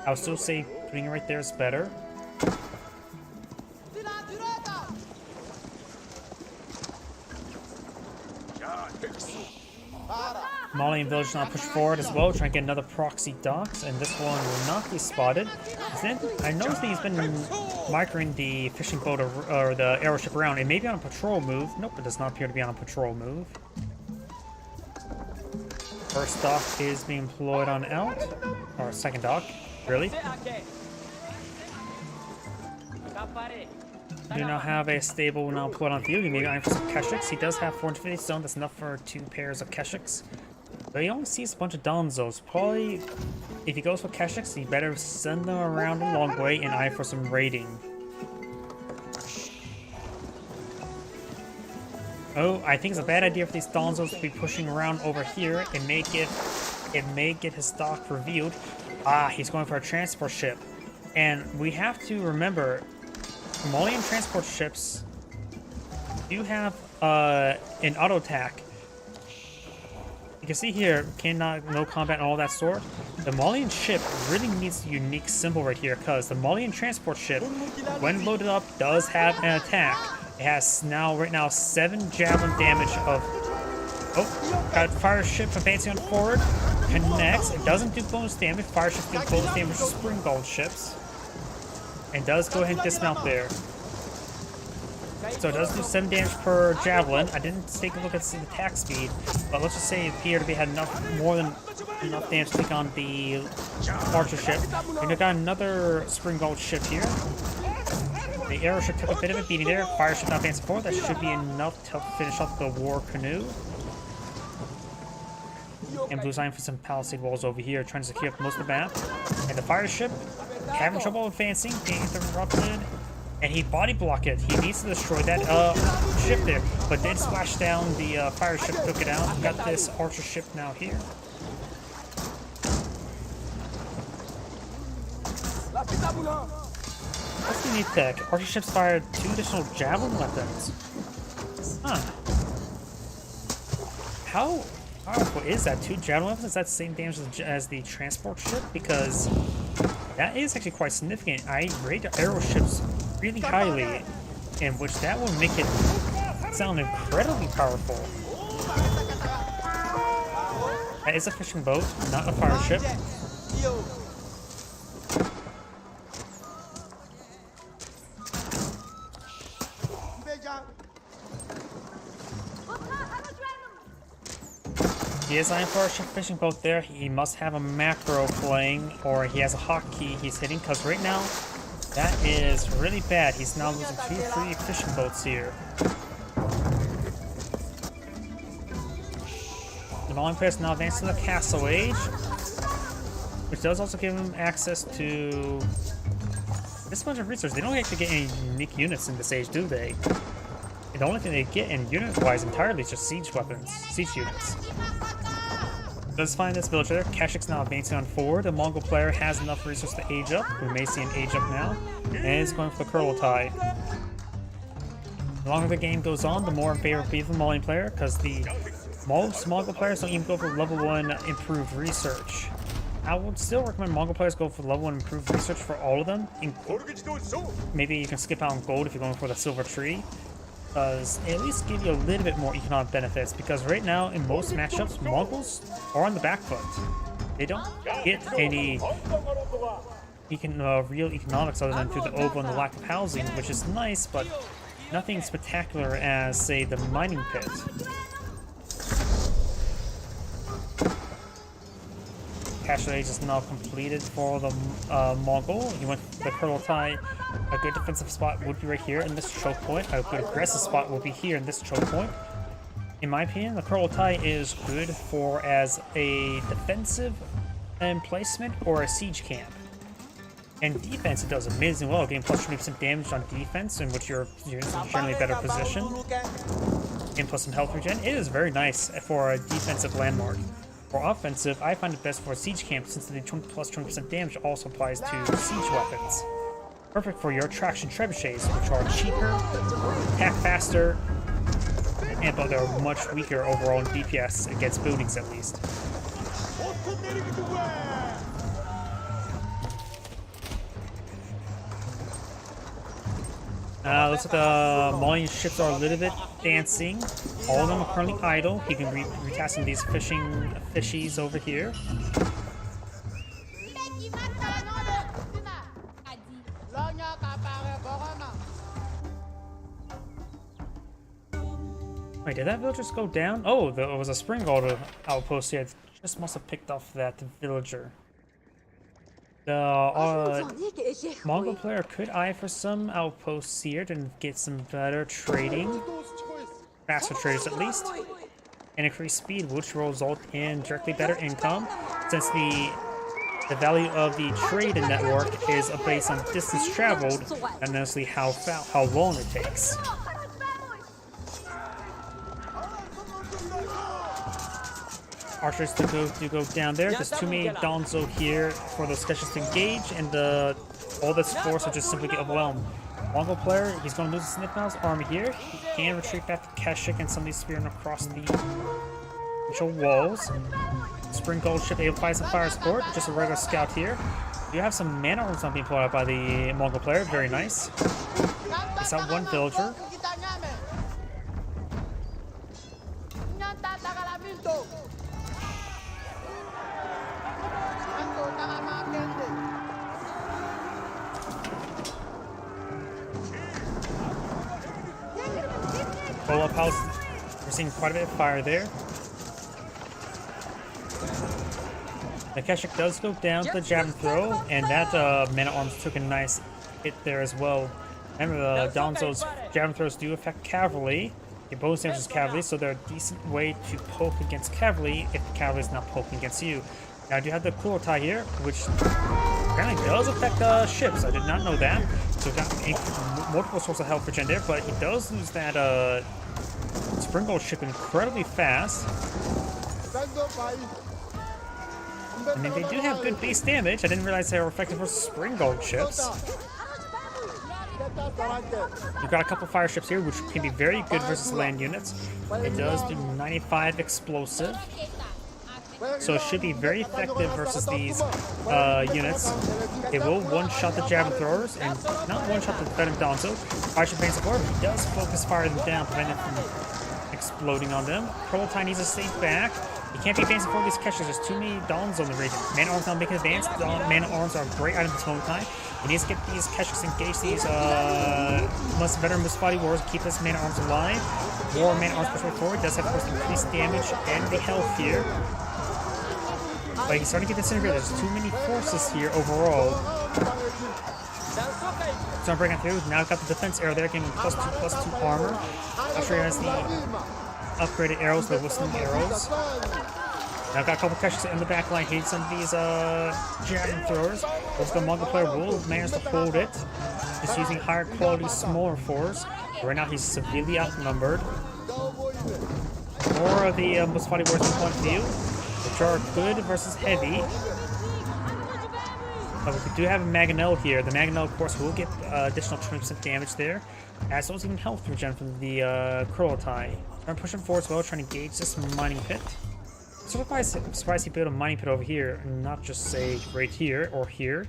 I would still say putting it right there is better. Mongolian village now push forward as well, trying to get another proxy docks, and this one will not be spotted. Then I noticed that he's been microing the fishing boat or the aeroship around. It may be on a patrol move. Nope, it does not appear to be on a patrol move. First dock is being employed on out, or second dock, really. Do now have a stable now put on field. He may be eyeing for some Keshiks. He does have 450 stone. That's enough for 2 pairs of Keshiks. But he only sees a bunch of Danzos. Probably, if he goes for Keshiks, he better send them around a long way and eye for some raiding. Oh, I think it's a bad idea for these Danzos to be pushing around over here. It may get his stock revealed. Ah, he's going for a transport ship. And we have to remember, Mongolian transport ships do have an auto attack. can see here, no combat and all that sort. The Malian ship really needs a unique symbol right here, because the Malian transport ship, when loaded up, does have an attack. It has right now 7 javelin damage of... Oh, got fire ship advancing on forward. Connects. It doesn't do bonus damage. Fire ships do bonus damage to Springald ships. And does go ahead and dismount there. So it does do 7 damage per javelin. I didn't take a look at the attack speed, but let's just say it appeared to be had more than enough damage to take on the archer ship. And we got another Springald ship here. The arrow ship took a bit of a beating there. Fire ship now advancing forward. That should be enough to help finish off the war canoe. And blue's eyeing for some palisade walls over here, trying to secure up most of the map. And the fire ship having trouble advancing, being interrupted. And he body blocked it. He needs to destroy that ship there, but did splash down the fire ship, took it out. We got this archer ship now here. What's the neat tech? Archer ships fired 2 additional javelin weapons. Huh. How powerful is that? 2 javelin weapons? Is that the same damage as the transport ship? Because that is actually quite significant. I rate arrow ships really highly, in which that will make it sound incredibly powerful. That is a fishing boat, not a fire ship. He is eyeing for a fishing boat there. He must have a macro playing, or he has a hotkey he's hitting, because right now, that is really bad. He's now losing 2 free fishing boats here. The Malian player is now advancing to the Castle Age, which does also give him access to this bunch of resources. They don't actually get any unique units in this age, do they? The only thing they get in unit-wise entirely is just siege weapons, siege units. Does find this villager. Kashik's now advancing on forward. The Mongol player has enough resources to age up. We may see an age up now. And is going for the Kurultai. The longer the game goes on, the more in favor of the Malian player, because the most Mongol players don't even go for level 1 improved research. I would still recommend Mongol players go for level 1 improved research for all of them. Maybe you can skip out on gold if you're going for the silver tree. Does at least give you a little bit more economic benefits, because right now in most matchups Mongols are on the back foot. They don't get any real economics other than through the OVO and the lack of housing, which is nice, but nothing spectacular as, say, the mining pit. Castle Age is now completed for the Mongol. He went for the Kurultai. A good defensive spot would be right here in this choke point. A good aggressive spot will be here in this choke point. In my opinion, the Kurultai is good for as a defensive emplacement or a siege camp. And defense, it does amazing well, getting plus 20% damage on defense, in which your units are generally better positioned. And plus some health regen. It is very nice for a defensive landmark. For offensive, I find it best for a siege camp, since the plus 20% damage also applies to siege weapons. Perfect for your attraction trebuchets, which are cheaper, attack faster, and but they're much weaker overall in DPS against buildings at least. Looks like the Malian ships are a little bit dancing. All of them are currently idle. He can retasking these fishies over here. Wait, did that villager just go down? Oh, there was a Springald outpost here. I just must have picked off that villager. The Mongol player could eye for some outposts here to get some better trading. Faster traders at least. And increased speed, which will result in directly better income, since the value of the trade network is based on distance traveled, and necessarily how long it takes. Archers to go down there. There's too many Donzo here for those sketches to engage, and all this force will just simply get overwhelmed. Mongol player, he's going to lose his Snipnow's army here. He can retreat back to Kashik and somebody spearing across the Control walls. Spring Gold ship able to find some fire support. Just a regular scout here. You have some mana arms not being pulled out by the Mongol player. Very nice. It's out one villager. Roll up house. We're seeing quite a bit of fire there. The Keshik does go down to the jab and throw, and that mana arms took a nice hit there as well. Remember, Donzo's jab and throws do affect cavalry. Your bonus damage is cavalry, so they're a decent way to poke against cavalry if the cavalry is not poking against you. Now, I do have the Kurotai here, which apparently does affect ships. I did not know that. So, got multiple sources of health for Gen there, but he does lose that Spring Gold ship incredibly fast. I mean, they do have good base damage. I didn't realize they were effective versus Spring Gold ships. You've got a couple fire ships here, which can be very good versus land units. It does do 95 explosive, so it should be very effective versus these units. It will one-shot the jab and throwers, and not one-shot the defending Donzo. Fire ship base support, he does focus fire them down, prevent it from exploding on them. Prototype needs to stay back. He can't be advancing for these catches. There's too many Dons on the region. Mana arms not making advance. Mana arms are a great item at this moment in time. He needs to get these catches engaged. These veteran Musfati wars keep his mana arms alive. More mana arms push forward. Does have first increased damage and the health here. But he's starting to get disintegrated. There's too many forces here overall. So I'm breaking through. Now I've got the defense arrow there, giving him +2/+2 armor. I'll show you guys the upgraded arrows, the whistling arrows. Now I've got a couple catches in the back line, hitting some of these javelin throwers. Looks like the Mongol player will manage to hold it. Just using higher quality, smaller fours. Right now he's severely outnumbered. More of the Musfati wars in point of view, which are good versus heavy. But we do have a Mangonel here. The Mangonel, of course, will get additional 20% damage there, as well as even health regen from the Kurotai. I'm pushing forward as well, trying to gauge this mining pit. So I'm surprised he built a mining pit over here, and not just say right here or here.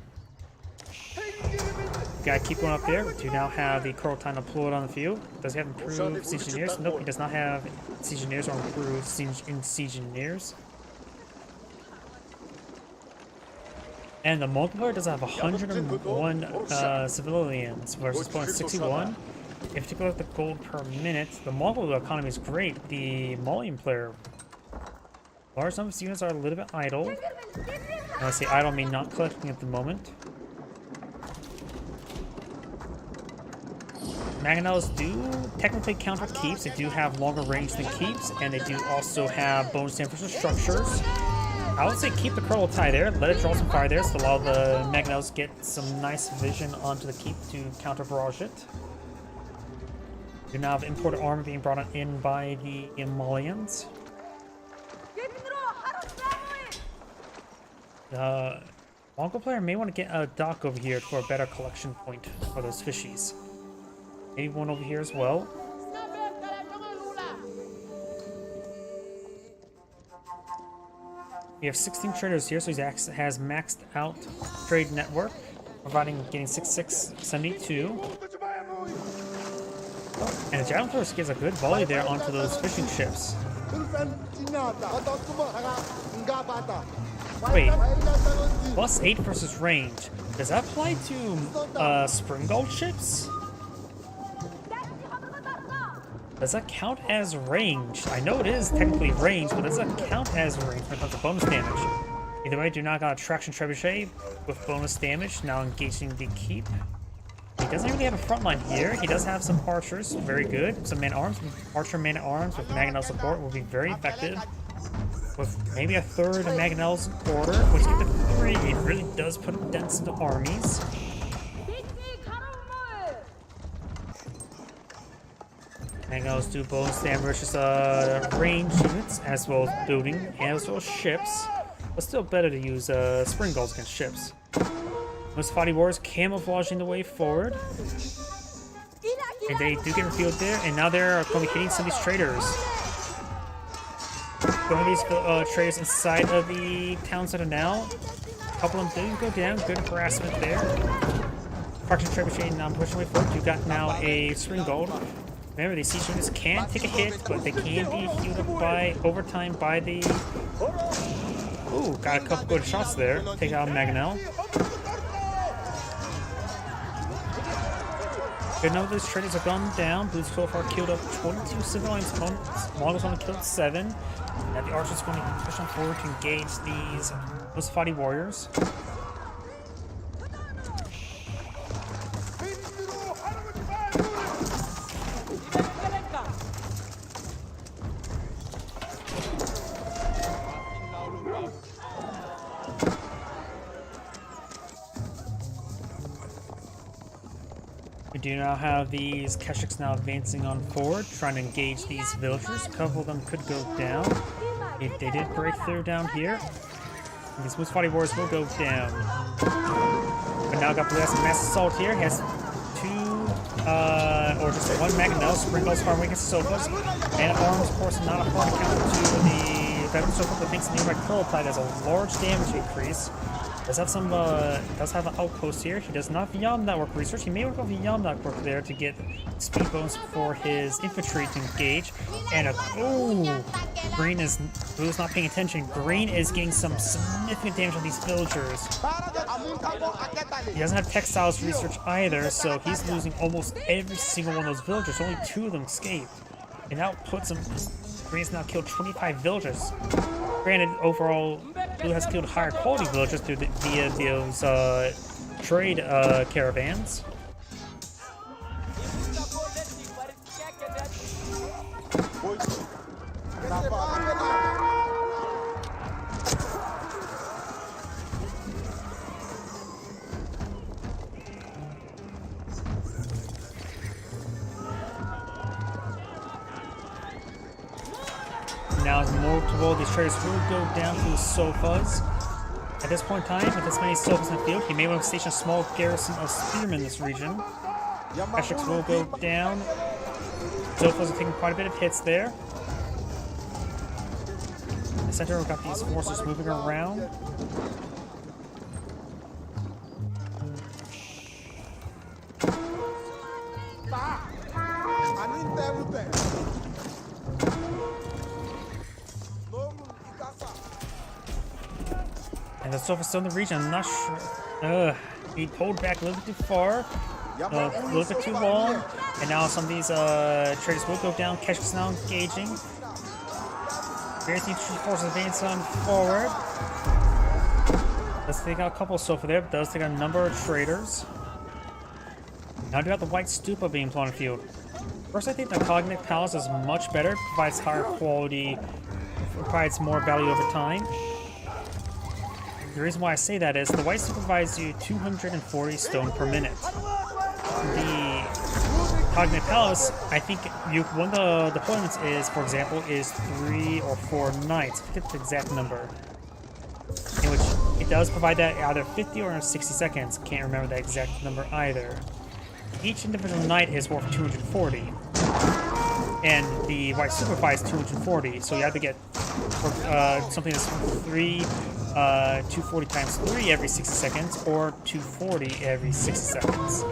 Gotta keep going up there. We do now have the Kurotai deployed on the field. Does he have improved siege engineers? Nope, he does not have siege engineers or improved siege engineers. And the multiplier does have 101 civilians versus 0.61. In particular, the gold per minute. The Mongol economy is great. The Malian player, large number of units are a little bit idle. When I say idle, I mean not collecting at the moment. Mangonels do technically counter keeps. They do have longer range than keeps, and they do also have bonus damage for structures. I would say keep the Kurotai there, let it draw some fire there, so allow the Mangonels get some nice vision onto the keep to counter barrage it. We now have imported armor being brought in by the Malians. The Mongol player may want to get a dock over here for a better collection point for those fishies. Maybe one over here as well. We have 16 traders here, so he has maxed out trade network, getting 6672. And the javelin thrower gives a good volley there onto those fishing ships. Wait, +8 versus range. Does that apply to Spring Gold ships? Does that count as range? I know it is technically range, but does that count as range when it comes to bonus damage? Either way, do not got a traction trebuchet with bonus damage, now engaging the keep. He doesn't really have a front line here. He does have some archers, very good. Some man arms, archer man arms with Mangonel support will be very effective. With maybe a third of Mangonel's order, which get to 3, it really does put dents into armies. Mangonels do bonus damage versus range units, as well as building, and as well as ships. But still better to use Spring Golds against ships. Musfati Wars camouflaging the way forward. And they do get revealed there, and now they're going to be hitting some of these traders. One of these traders inside of the town center now. A couple of them do go down. Good harassment there. Fraction Trebuchet now pushing away forward. You got now a Spring Gold. Remember, these siege units can take a hit, but they can be healed up by overtime by the... Ooh, got a couple good shots there. Take out Mangonel. Good enough of those traders have gone down. Blues so far killed up 22 civilians. Mongols only killed 7. Now the archers going to push on forward to engage these Musafati warriors. We do now have these Keshiks now advancing on forward, trying to engage these villagers. A couple of them could go down. If they did break through down here, these Musafati warriors will go down. But now got Blue has a mass assault here. He has 2, or just 1 Mangonel. Sprinkles farm against Sofas. And arms, of course, not a hard counter to the veteran Sofa, but thanks to nearby Curltide has a large damage increase. Does have some, does have an outpost here. He does not have Yam Network research. He may work with Yam Network there to get speed bonus for his infantry to engage. And Green is, Blue's not paying attention. Green is getting some significant damage on these villagers. He doesn't have textiles research either, so he's losing almost every single one of those villagers. Only 2 of them escaped. And that puts him, Green's now killed 25 villagers. Granted, overall, Blue has killed higher quality villagers via those trade caravans. Now, multiple these traders will go down to the Sofas. At this point in time, with this many Sofas in the field, he may want to station a small garrison of spearmen in this region. Keshiks will go down. Sofas are taking quite a bit of hits there. In the center, we've got these forces moving around. And the Sofa still in the region. I'm not sure. He pulled back a little bit too far, a little bit too long, and now some of these traders will go down. Keshiks now engaging. Various infantry forces advance on forward. Does take out a couple of Sofa there, but does take out a number of traders. Now do have the White Stupa being put on the field. First, I think the Cognitive Palace is much better, provides higher quality, provides more value over time. The reason why I say that is the White Stupa provides you 240 stone per minute. The Cognitive Palace, I think one of the deployments is, for example, is 3 or 4 nights. I forget the exact number. In which it does provide that either 50 or 60 seconds. Can't remember that exact number either. Each individual night is worth 240. And the White Stupa provides 240, so you have to get something that's 240 times 3 every 60 seconds, or 240 every 60 seconds.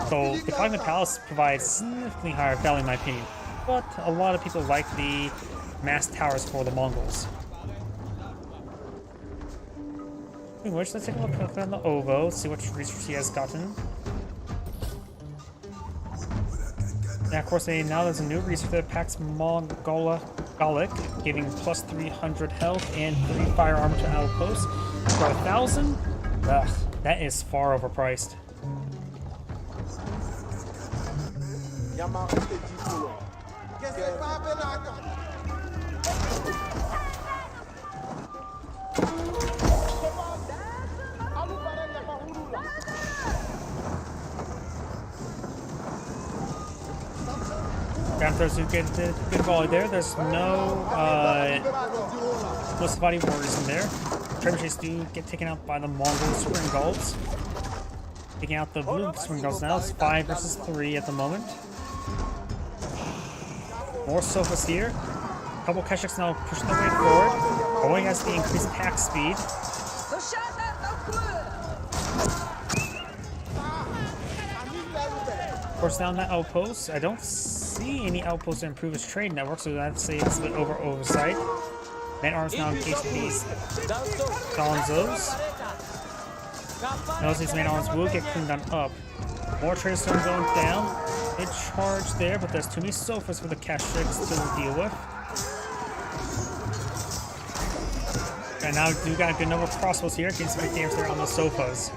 So the Cognitive Palace provides significantly higher value in my opinion, but a lot of people like the mass towers for the Mongols. In which, let's take a look on the Ovo, see what research he has gotten. Now, of course, now there's a new research that packs Mongolic, giving plus 300 health and 3 fire armor to outposts. For 1,000? Ugh, that is far overpriced. Down throws good volley there. There's no Musafati warriors in there. Trebuchets do get taken out by the Mongol Spring Gulls. Taking out the blue Spring Gulls now. It's 5 versus 3 at the moment. More Sofas here. couple Keshiks now pushing their way forward. Only has the increased attack speed. Of course, down that outpost, I don't see any outposts to improve his trade network, so I'd say it's a bit oversight. Man-Arms now engaged these Gonzos. Notice these Man-Arms will get cleaned on up. More Trader Stone going down. Good charge there, but there's too many sofas for the Keshiks to deal with. And now do got a good number of crossbows here, getting some big damage there on the sofas.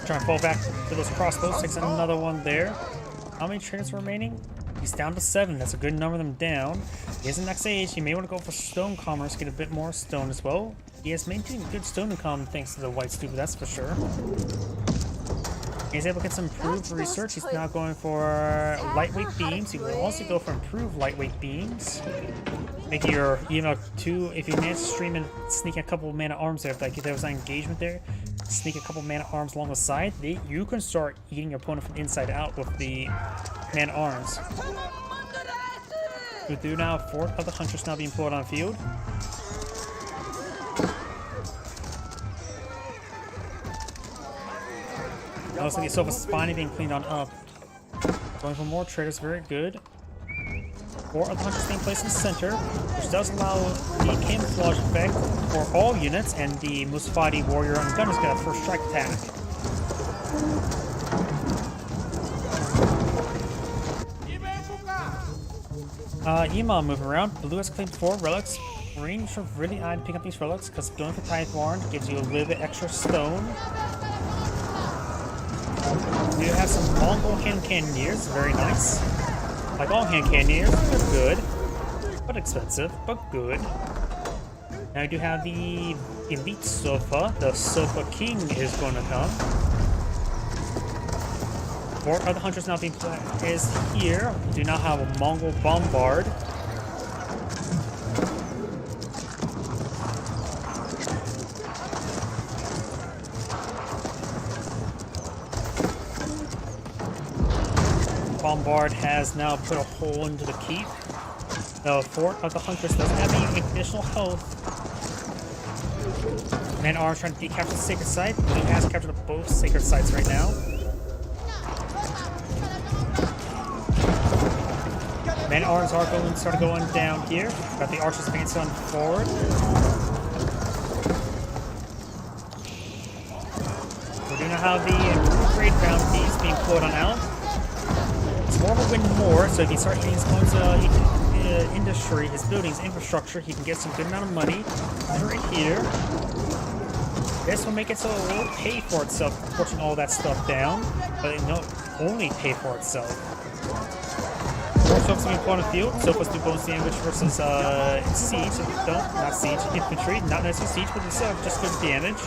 Trying to fall back to those crossbows, takes another one there. How many traders remaining? He's down to 7. That's a good number of them down. He has the next age. He may want to go for stone commerce, get a bit more stone as well. He has maintained good stone income thanks to the white stupid, that's for sure. He's able to get some improved research. He's now going for lightweight beams. He will also go for improved lightweight beams. Make your, you know, if you manage to stream and sneak a couple of man-at-arms there, if there was an engagement there, sneak a couple man-at-arms along the side, you can start eating your opponent from inside out with the man-at-arms. We do now have 4 other hunters now being pulled on field. Looks like the sofa's finally being cleaned on up. Going for more traders, very good. 4 other hunters being placed in the center, which does allow the camouflage effect for all units, and the Musfadi warrior and gunners get a first strike attack. Imam moving around. Blue has claimed 4 relics. Green should really eye to pick up these relics because going for Tithe Warren gives you a little bit extra stone. We do have some Mongol hand cannoneers, very nice. Like all hand cannoneers, they're good, but expensive, but good. Now we do have the elite sofa. The Sofa King is going to come. 4 other hunters now being placed here. We do now have a Mongol Bombard. Bombard has now put a hole into the keep. The 4 of the hunters doesn't have any additional health. Man-Arms trying to decapture the sacred site. Blue has captured both sacred sites right now. Man-Arms are started going down here. Got the archers advancing on forward. We do now have the improved raid bounties being pulled on out. More will win more, so if he starts getting his own industry, his buildings, infrastructure, he can get some good amount of money. Right here. This will make it so it won't pay for itself, pushing all that stuff down, but it won't only pay for itself. More folks being put on the field. Sofas do bonus damage versus siege. Not siege, infantry. Not necessarily siege, but it's just good damage.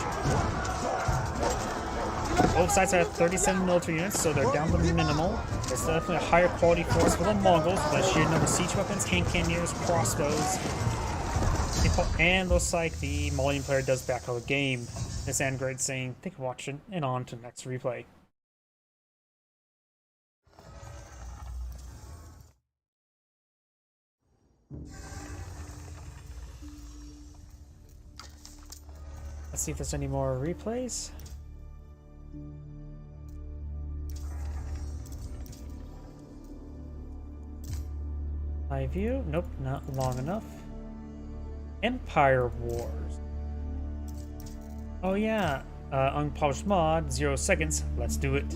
Both sides have 37 military units, so they're down to minimal. It's definitely a higher quality force for the Mongols, with a sheer number of siege weapons, hand cannoneers, crossbows. And looks like the Malian player does back out the game. This Angrade saying, thank you for watching, and on to the next replay. Let's see if there's any more replays. High view? Nope, not long enough. Empire Wars. Oh yeah, unpublished mod, 0 seconds. Let's do it.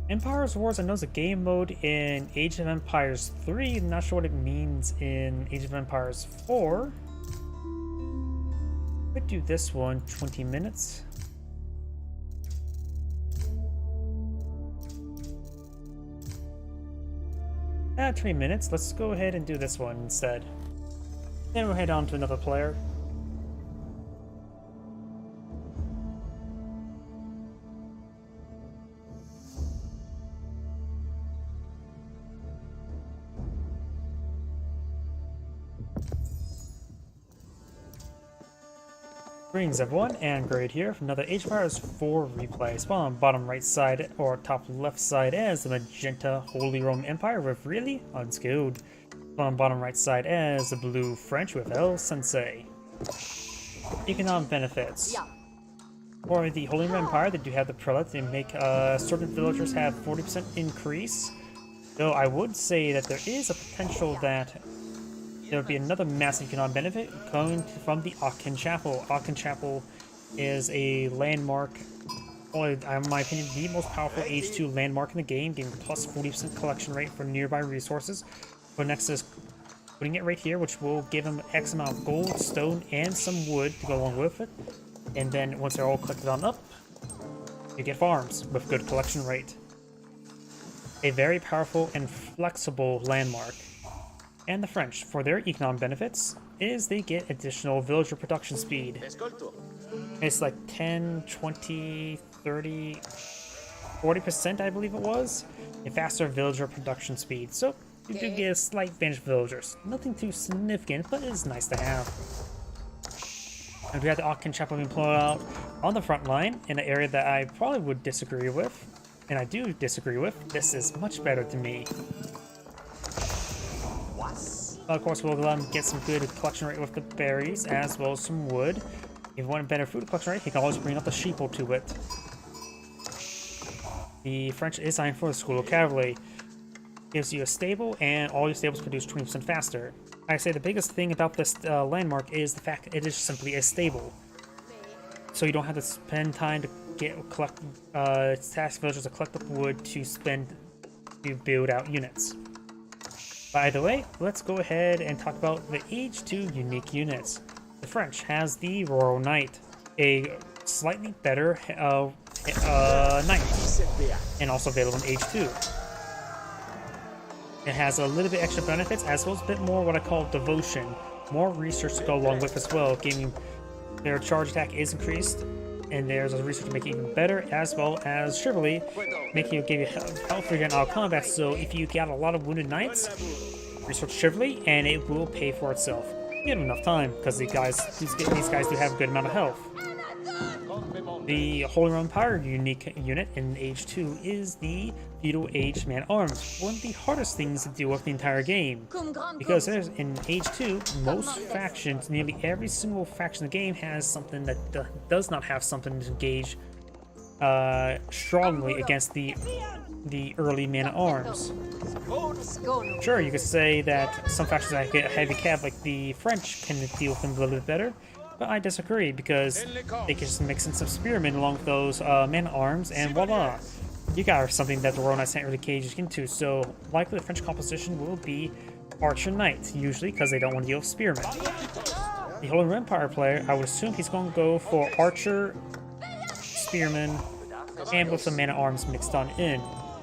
Empire Wars, I know it's a game mode in Age of Empires 3. I'm not sure what it means in Age of Empires 4. Could do this one, 20 minutes. 20 minutes. Let's go ahead and do this one instead. Then we'll head on to another player. Greetings everyone, and Grade here for another Age of Empires 4 replay. Spawn on bottom right side or top left side as the Magenta Holy Roman Empire with really unskilled. Spawn on bottom right side as the blue French with El Sensei. Economic benefits. For the Holy Roman Empire, they do have the prelate. They make certain villagers have 40% increase. Though I would say that there is a potential that there would be another massive economic benefit coming from the Aachen Chapel. Aachen Chapel is a landmark, in my opinion, the most powerful H2 landmark in the game, giving plus 40% collection rate for nearby resources. But next is putting it right here, which will give them X amount of gold, stone, and some wood to go along with it. And then once they're all collected on up, you get farms with good collection rate. A very powerful and flexible landmark. And the French, for their economic benefits, is they get additional villager production speed. It's like 10, 20, 30, 40%, I believe it was, a faster villager production speed. So you do get a slight advantage of villagers. Nothing too significant, but it's nice to have. And we have the Aachen Chapel being pulled out on the front line in an area that I probably would disagree with, and I do disagree with. This is much better to me. Of course, we'll let him get some good collection rate with the berries, as well as some wood. If you want a better food collection rate, he can always bring up the sheeple to it. The French is signed for the School of Cavalry. Gives you a stable, and all your stables produce 20% faster. I say the biggest thing about this landmark is the fact that it is simply a stable. So you don't have to spend time to task villagers to collect up wood to build out units. By the way, let's go ahead and talk about the H2 unique units. The French has the Royal Knight, a slightly better knight, and also available in H2. It has a little bit extra benefits, as well as a bit more what I call devotion. More research to go along with as well, giving their charge attack is increased, and there's a research to make it even better, as well as chivalry, making you give you health against out combat. So if you got a lot of wounded knights, research chivalry, and it will pay for itself. You have enough time because these guys do have a good amount of health. The Holy Roman Empire unique unit in Age 2 is the Feudal Age Man-at-Arms, one of the hardest things to deal with the entire game. Because in Age 2, most factions, nearly every single faction in the game has something that does not have something to engage strongly against the early Man-at-Arms. Sure, you could say that some factions that get heavy cav, like the French, can deal with them a little bit better. But I disagree, because they can just mix in some spearmen along with those men-at-arms, and voila! You got something that the Royal Knights can't really cage into, so likely the French composition will be Archer Knights, usually because they don't want to deal with spearmen. The Holy Roman Empire player, I would assume he's going to go for Archer, Spearmen, and with some men-at-arms mixed on in.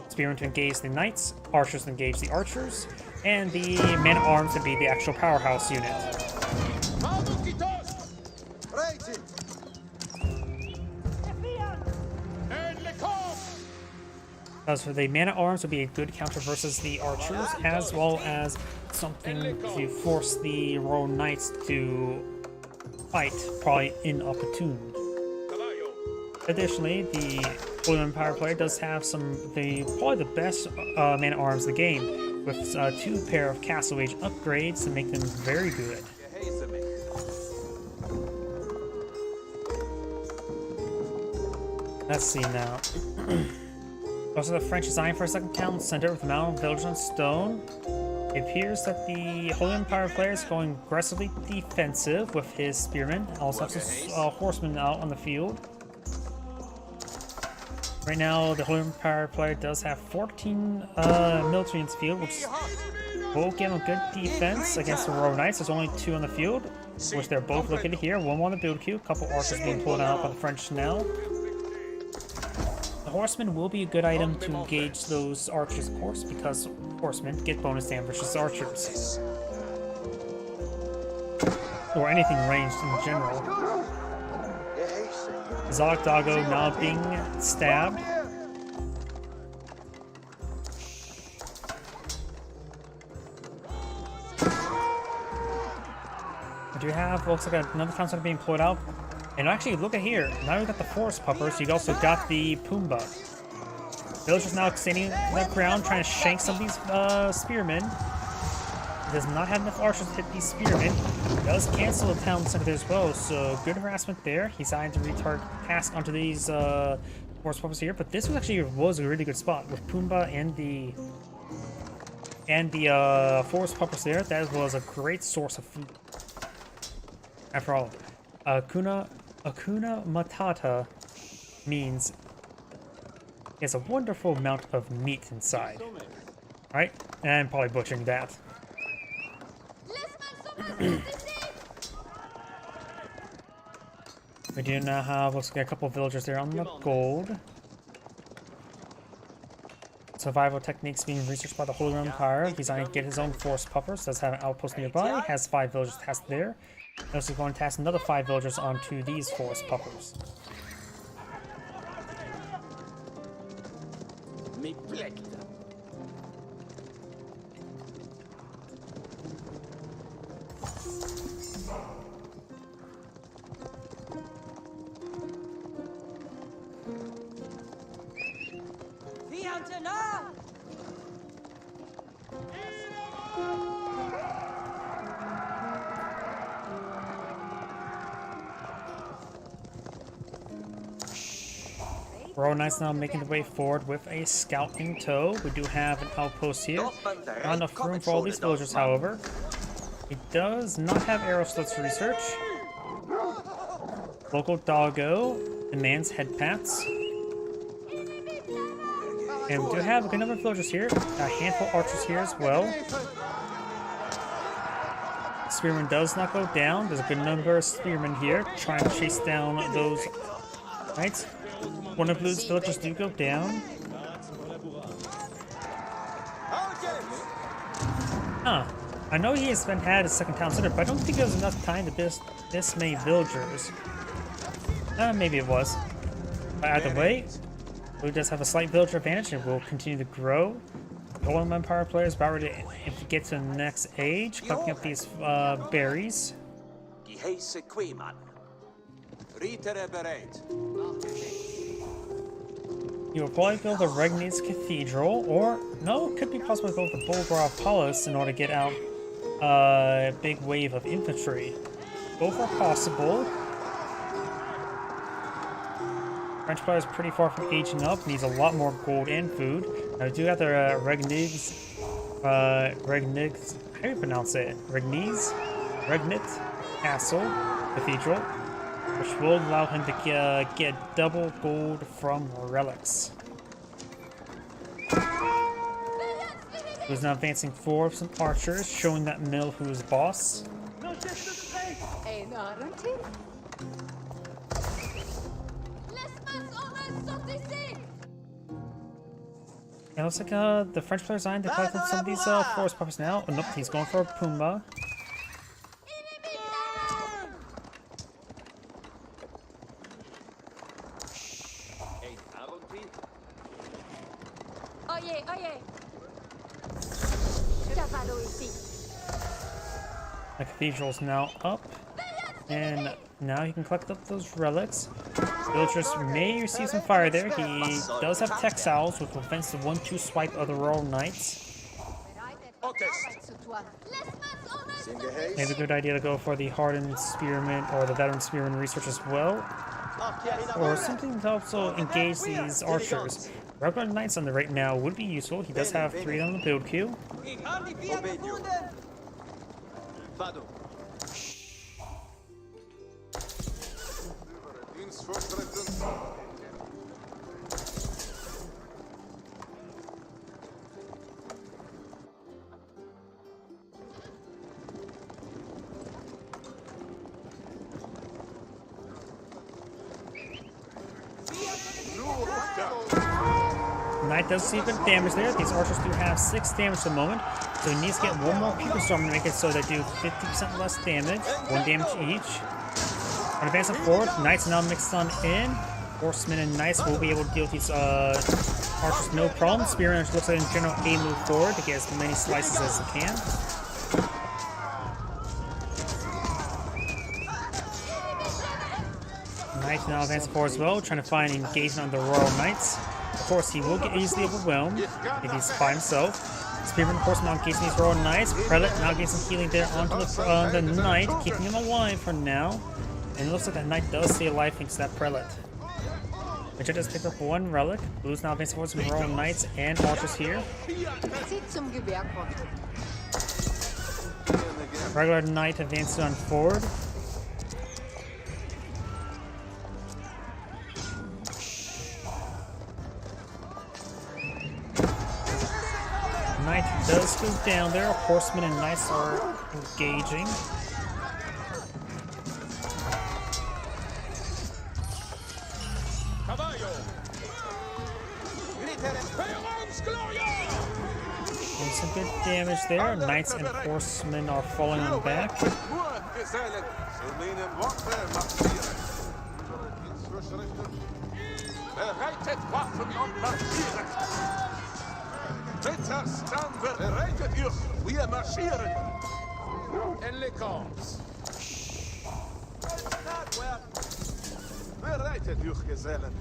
Spearmen to engage the Knights, Archers to engage the Archers, and the men-at-arms to be the actual powerhouse unit. As for the man-at-arms, would be a good counter versus the archers, as well as something to force the Royal Knights to fight, probably inopportune. Additionally, the Holy Roman Empire player does have probably the best man-at-arms in the game, with 2 pair of Castle Age upgrades to make them very good. Let's see now. Also, the French design for a second town center with a mountain of villagers on stone. It appears that the Holy Empire player is going aggressively defensive with his spearmen. Also has some horsemen out on the field. Right now, the Holy Empire player does have 14 military in the field, which will give him a good defense against the Royal Knights. There's only 2 on the field, which they're both located here. One on the build queue, a couple archers being pulled out by the French now. The horsemen will be a good item to engage those archers, of course, because horsemen get bonus damage versus archers. Or anything ranged in general. Zalak Doggo now being stabbed. I do have, looks like another town center being pulled out And actually, look at here. Now we got the forest puppers. You also got the Pumbaa. Villagers now standing the ground, trying to shank some of these spearmen. He does not have enough archers to hit these spearmen. He does cancel the town center there as well, so good harassment there. He's decided to retard pass onto these forest puppers here, but this was actually a really good spot with Pumbaa and the forest puppers there. That was a great source of food. After all, Akuna Matata means he has a wonderful amount of meat inside. Right? And I'm probably butchering that. We do now have, looks like a couple of villagers there on the gold. Survival techniques being researched by the Holy Roman Empire. He's going to get his own forest puppers. Does have an outpost nearby. Has 5 villagers tasked there. Also going to task another 5 villagers onto these forest puppers. Royal Knights now making the way forward with a scout in tow. We do have an outpost here. Not enough room for all these villagers, however. He does not have arrow slits to research. Local doggo demands head pats. And we do have a good number of villagers here. A handful of archers here as well. Spearman does not go down. There's a good number of spearmen here trying to chase down those knights. One of Blue's villagers do go down. Huh. I know he has had a second town center, but I don't think there was enough time to build this many villagers. Maybe it was. But either way, Blue does have a slight villager advantage and will continue to grow. The Golden Empire players about ready to get to the next age, collecting up these berries. You will probably build a Regniz Cathedral, or no, it could be possible to build the Bulgarov Palace in order to get out a big wave of infantry. Both are possible. French player is pretty far from aging up, needs a lot more gold and food. Now we do have the Regniz, how do you pronounce it? Regnit Castle Cathedral, which will allow him to get double gold from relics. Who's now advancing forward with some archers, showing that Mill who is boss. It looks like the French player's dying to collect some of these forest puppers now. Oh, nope, he's going for a Pumbaa. The cathedral's now up, and now he can collect up those relics. Villagers may receive some fire there. He does have textiles, which prevents the 1-2 swipe of the Royal Knights. Maybe a good idea to go for the hardened spearman or the veteran spearman research as well, or something to also engage these archers. Regular Knights on the right now would be useful. He does have 3 on the build queue. Knight does see a bit of damage there. These archers do have 6 damage at the moment, so he needs to get one more Pupa Storm to make it so they do 50% less damage, 1 damage each. On advancing forward, Knights now mixed on in. Horsemen and Knights will be able to deal with these archers no problem. Spearmen looks like in general a move forward to get as many slices as they can. Knight now advancing forward as well, trying to find engagement on the Royal Knights. Of course, he will get easily overwhelmed if he's by himself. Spearman, of course, now engaging these Royal Knights. Prelate now getting some healing there onto the Knight, keeping him alive for now. And it looks like that Knight does stay alive thanks to that Prelate. Magenta's picked up one relic. Blue's now advancing forward some Royal Knights and Archers here. Regular Knight advances on forward. Knight does go down there. Horsemen and Knights are engaging. And some good damage there. Knights and Horsemen are falling on back. Ritter, staan bereitet euch, wir marschieren. En les camps. Bereitet euch, Gesellen.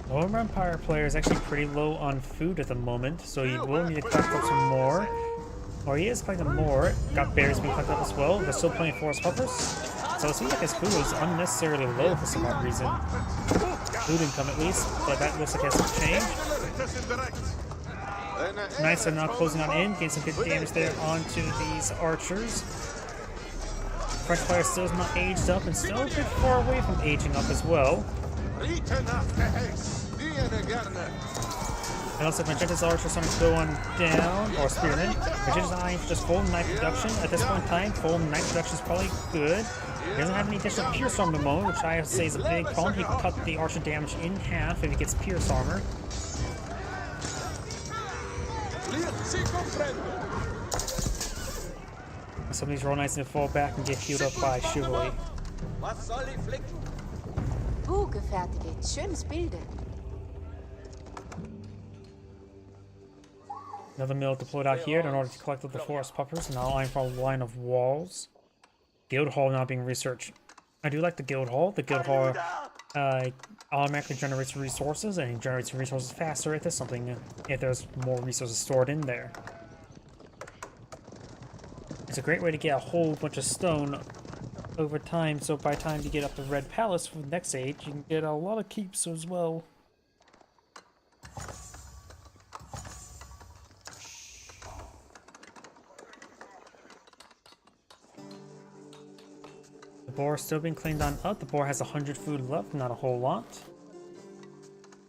Lower Empire player is actually pretty low on food at the moment, so he will need to collect up some more. Or he is collecting more. Got berries being collected up as well. They're still playing Forest Puppers. So it seems like his food was unnecessarily low for some odd reason. Food income at least, but that looks like it has to change. Knights are now closing on in, getting some good damage there onto these archers. French player still is not aged up and still a bit far away from aging up as well. It looks like Magenta's archers starting to go on down, or spearmen. Magenta's eyeing for just full knight production. At this point in time, full knight production is probably good. He doesn't have any additional pierce armor at the moment, which I have to say is a big problem. He can cut the archer damage in half if he gets pierce armor. Some of these Royal Knights need to fall back and get healed up by Chivalry. Gefertigt. Schönes Bilde. Another mill deployed out here in order to collect up the Forest Puppers, and now eyeing for a line of walls. Guild Hall now being researched. I do like the Guild Hall. The Guild Hall automatically generates resources, and it generates resources faster if there's something, if there's more resources stored in there. It's a great way to get a whole bunch of stone over time, so by the time you get up to Red Palace for the next age, you can get a lot of keeps as well. The boar is still being cleaned on up. The boar has 100 food left, not a whole lot.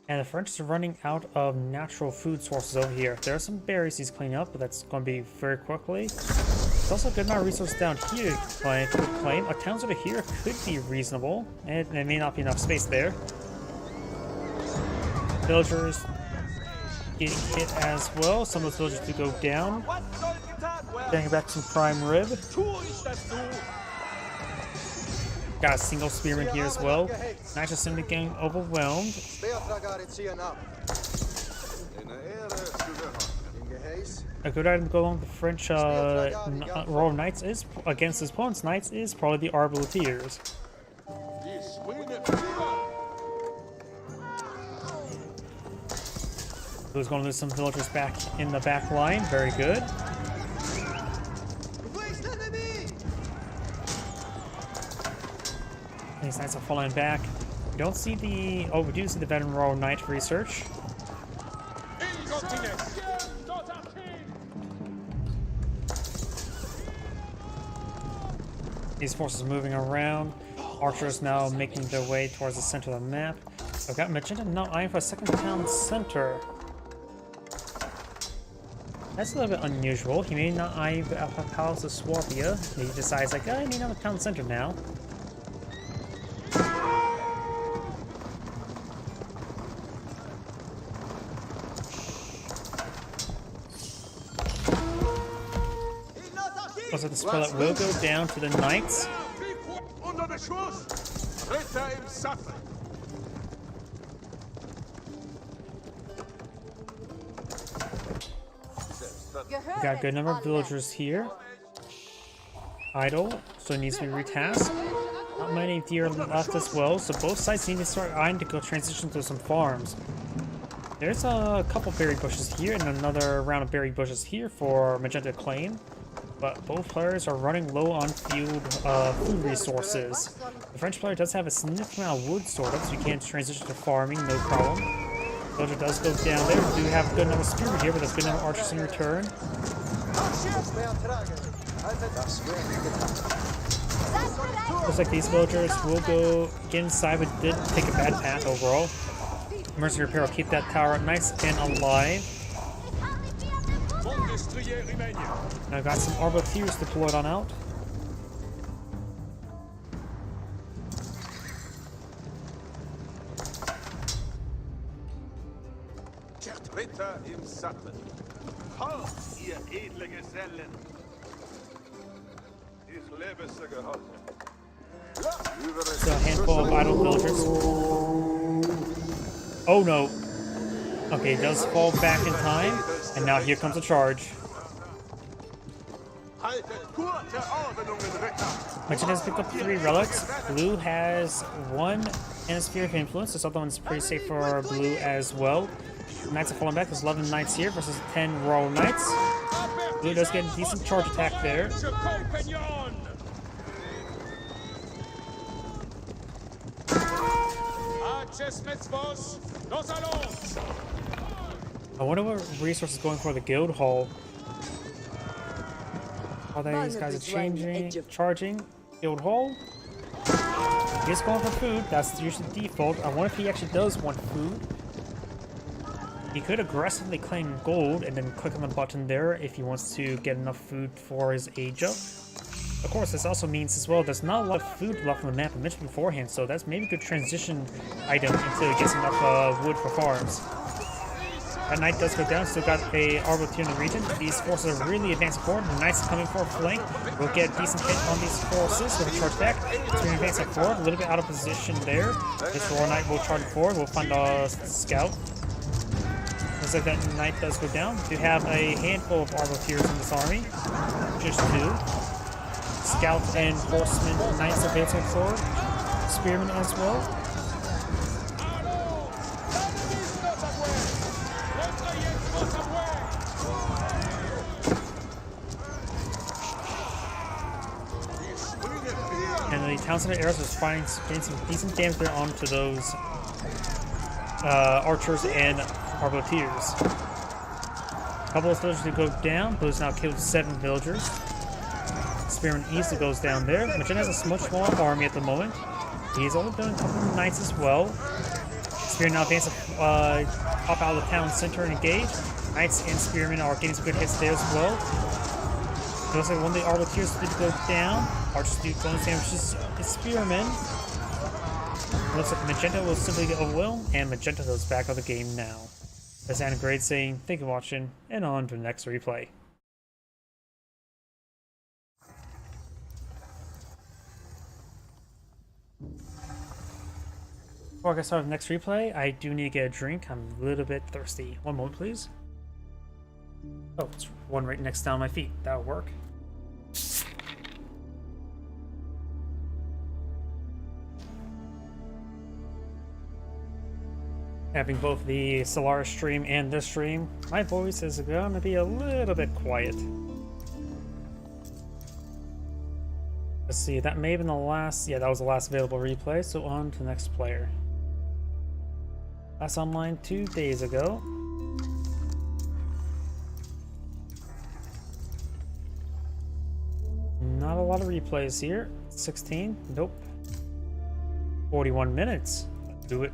And the French are running out of natural food sources over here. There are some berries he's cleaning up, but that's going to be very quickly. There's also a good amount of resources down here to claim. A town over here could be reasonable, and there may not be enough space there. Villagers getting hit as well. Some of those villagers do go down. Bringing back some prime rib. Got a single spearman here as well. Knights are simply getting overwhelmed. A good item to go along with the French Royal Knights is, against his opponent's Knights, is probably the Arbaletiers. Who's going to lose some villagers back in the back line? Very good. These Knights are falling back. We don't see the... Oh, we do see the veteran Royal Knight research. These forces are moving around. Archers now making their way towards the center of the map. I've got Magenta now eyeing for a second town center. That's a little bit unusual. He may not eye the Palace of Swabia. He decides, like, I need another town center now. Looks like the spell will go down to the Knights. We got a good number of villagers here. Idle, so it needs to be retasked. Not many deer left as well, so both sides need to start eyeing to go transition to some farms. There's a couple berry bushes here and another round of berry bushes here for Magenta Claim, but both players are running low on food resources. The French player does have a significant amount of wood sort of, so you can transition to farming, no problem. Villager does go down there. We do have a good number of spearmen here, but there's good number of archers in return. Looks like these villagers will go get inside, but did take a bad path overall. Mercenary repair will keep that tower nice and alive. Now got some Arbaletiers deployed on out. Ritter im Sattel. Ha, ihr edle Gesellen. Ich lebe so geholfen. So a handful of idle villagers. Oh no. Okay, it does fall back in time, and now here comes a charge. Magenta has picked up 3 relics. Blue has 1 and a Sphere of Influence. This other one's pretty safe for blue as well. Knights are falling back. There's 11 knights here versus 10 Royal Knights. Blue does get a decent charge attack there. I wonder what resource is going for the guild hall. All these guys are charging. Guild hall. He's going for food. That's usually default. I wonder if he actually does want food. He could aggressively claim gold and then click on the button there if he wants to get enough food for his age up. Of course, this also means as well there's not a lot of food left on the map I mentioned beforehand, so that's maybe a good transition item until he gets enough wood for farms. That knight does go down, still got a Arbaletier in the region. These forces are really advancing forward. The knights coming for a flank. We'll get a decent hit on these forces with a charge back. So we're advancing forward, a little bit out of position there. This Royal Knight will charge forward. We'll find a scout. Looks like that knight does go down. We do have a handful of Arbaletiers in this army. Just 2. Scouts and horsemen, knights advancing forward. Spearmen as well. And the Town Center arrows is getting some decent damage there onto those archers and Arbaletiers. A couple of villagers to go down. Blue's now killed 7 villagers. Spearman easily goes down there. Magenta has a much smaller army at the moment. He's only doing a couple of knights as well. Spearman now advances pop out of the town center and engage. Knights and Spearmen are getting some good hits there as well. It looks like one of the Arbaletiers did go down. Archers do bonus damage to Spearmen. It looks like Magenta will simply get overwhelmed, and Magenta goes back on the game now. That's Anna Grade saying, thank you for watching, and on to the next replay. Before I get started with the next replay, I do need to get a drink. I'm a little bit thirsty. One moment, please. Oh, it's one right next down my feet. That'll work. Having both the Solaris stream and this stream, my voice is going to be a little bit quiet. Let's see, that may have been the last... Yeah, that was the last available replay, so on to the next player. Last online 2 days ago. Not a lot of replays here. 16? Nope. 41 minutes. Let's do it.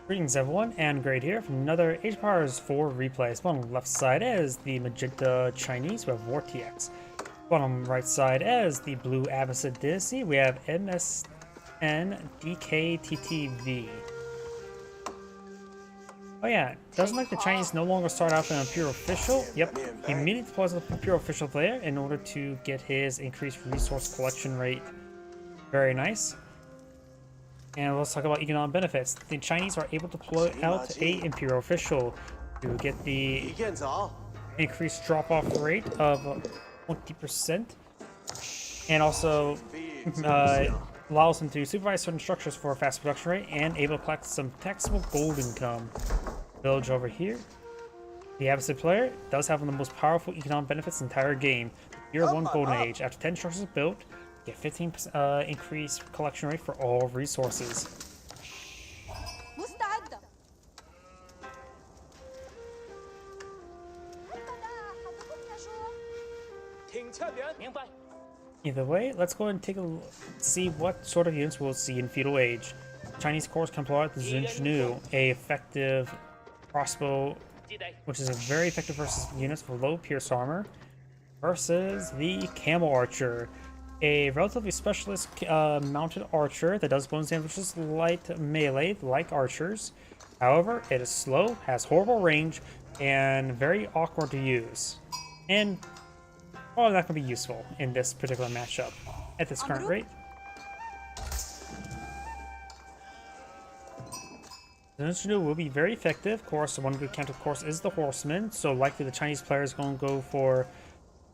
Greetings everyone, and Great here from another Age of Empires 4 replay. Spawn on the left side as the Magenta Chinese, we have War TX. Spawn on the right side as the Blue Abbasid Dynasty, we have MSN DKTTV. Oh yeah, doesn't like the Chinese no longer start out an Imperial Official? Yep, he immediately deploys the Imperial Official there in order to get his increased resource collection rate. Very nice. And let's talk about economic benefits. The Chinese are able to deploy out a Imperial Official to get the increased drop-off rate of 20%, and also allows them to supervise certain structures for a fast production rate and able to collect some taxable gold income. Village over here. The adversary player does have one of the most powerful economic benefits in the entire game. Year 1 Golden Age. After 10 structures are built, get 15% increased collection rate for all resources. مستعدة. Either way, let's go ahead and take a see what sort of units we'll see in Feudal Age. Chinese corps can employ the Zinchnu, a effective crossbow, which is a very effective versus units with low pierce armor, versus the Camel Archer, a relatively specialist mounted archer that does bonus damage, which is light melee, like archers. However, it is slow, has horrible range, and very awkward to use. And probably not going to be useful in this particular matchup at this current rate. The Zinchnu will be very effective. Of course, the one good counter, of course, is the Horseman. So likely the Chinese player is going to go for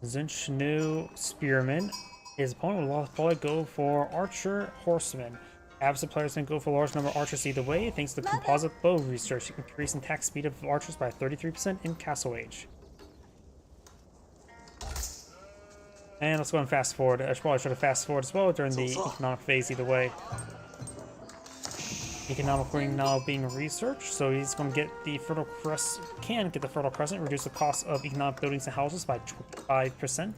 Zinchnu Spearman. His opponent will probably go for Archer Horseman. Absent players can go for a large number of archers either way, thanks to the composite bow research, increasing attack speed of archers by 33% in Castle Age. And let's go and fast forward. I probably should have fast forward as well during the economic phase either way. Economic ring now being researched, so he's going to get the Fertile Crescent, can get the Fertile Crescent, reduce the cost of economic buildings and houses by 25%.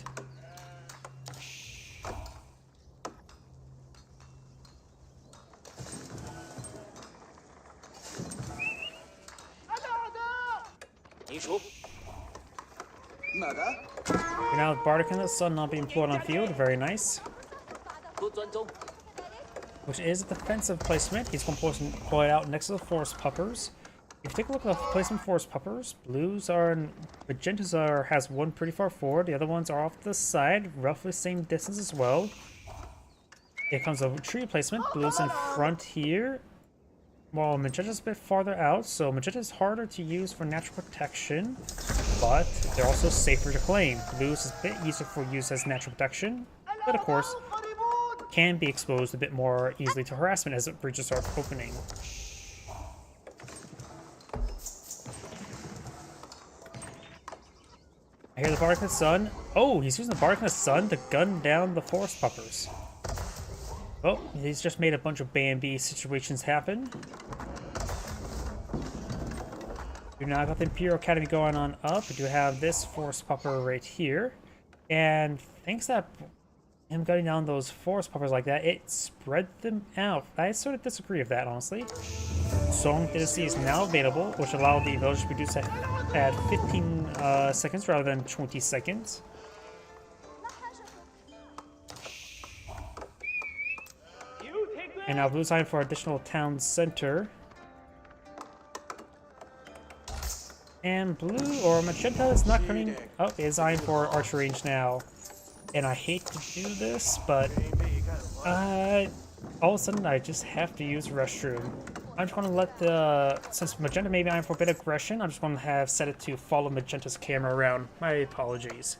Okay, now Bardic and the Sun not being employed on field, very nice. Which is a defensive placement. He's going to deploy it out next to the Forest Puppers. If you take a look at the placement of Forest Puppers, blues are, magentas has one pretty far forward, the other ones are off to the side, roughly same distance as well. Here comes a tree placement, blues in front here, while magenta's a bit farther out, so magenta is harder to use for natural protection, but they're also safer to claim. Blues is a bit easier for use as natural protection, but of course, can be exposed a bit more easily to harassment as breaches are opening. I hear the Bardic of the Sun. Oh, he's using the Bardic of the Sun to gun down the Forest Puppers. Oh, he's just made a bunch of Bambi situations happen. We now got the Imperial Academy going on up. We do have this Forest Pupper right here. And thanks to that, him gunning down those Forest Puppers like that, it spread them out. I sort of disagree with that, honestly. Song Dynasty is now available, which allowed the village to produce at 15 seconds rather than 20 seconds. And now blue's eyeing for additional town center. And blue or magenta is not coming. Oh, is eyeing for archer range now. And I hate to do this, but all of a sudden I just have to use restroom. I'm just going to let the, since magenta may be eyeing for a bit of aggression, I'm just going to have set it to follow magenta's camera around. My apologies.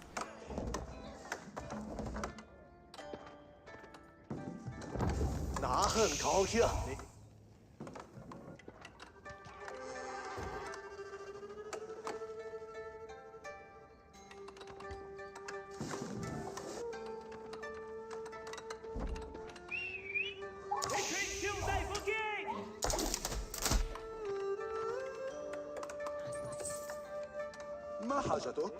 ما حاجتك؟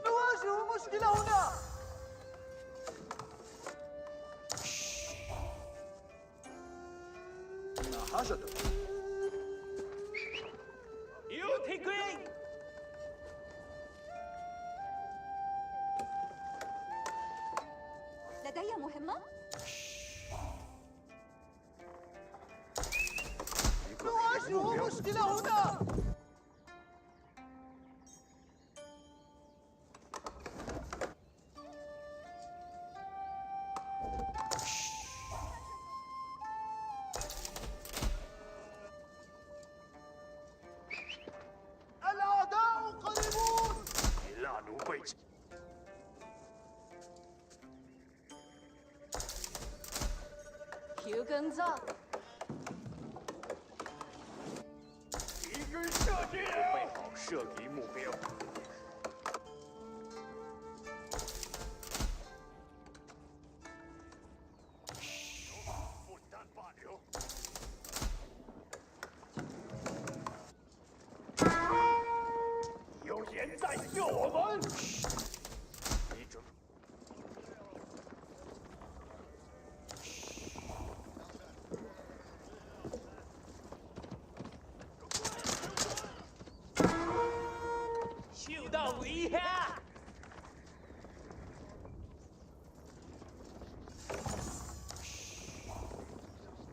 نواجه مشكلة هنا. partage de... لدي مهمة؟ نواجه مشكلة هنا! الأعداء قريبون! 蜡奴被 休耕者，敌军射击了，备好射击目标。混蛋霸流！有人在救我们！你准。 受到威胁。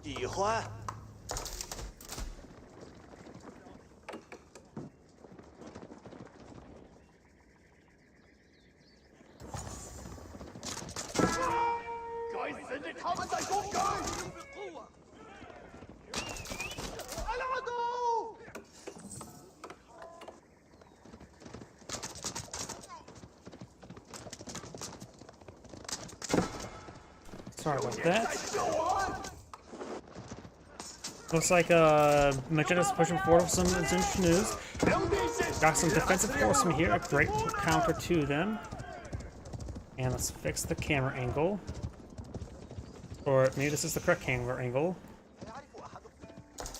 喜欢。该死的，他们在攻击！العدو! Sorry about that. 救我！ Looks like Magetta's pushing forward with some Zinch news. 两地现 Got some defensive horsemen here, a great counter to them. And let's fix the camera angle. Or maybe this is the correct camera angle.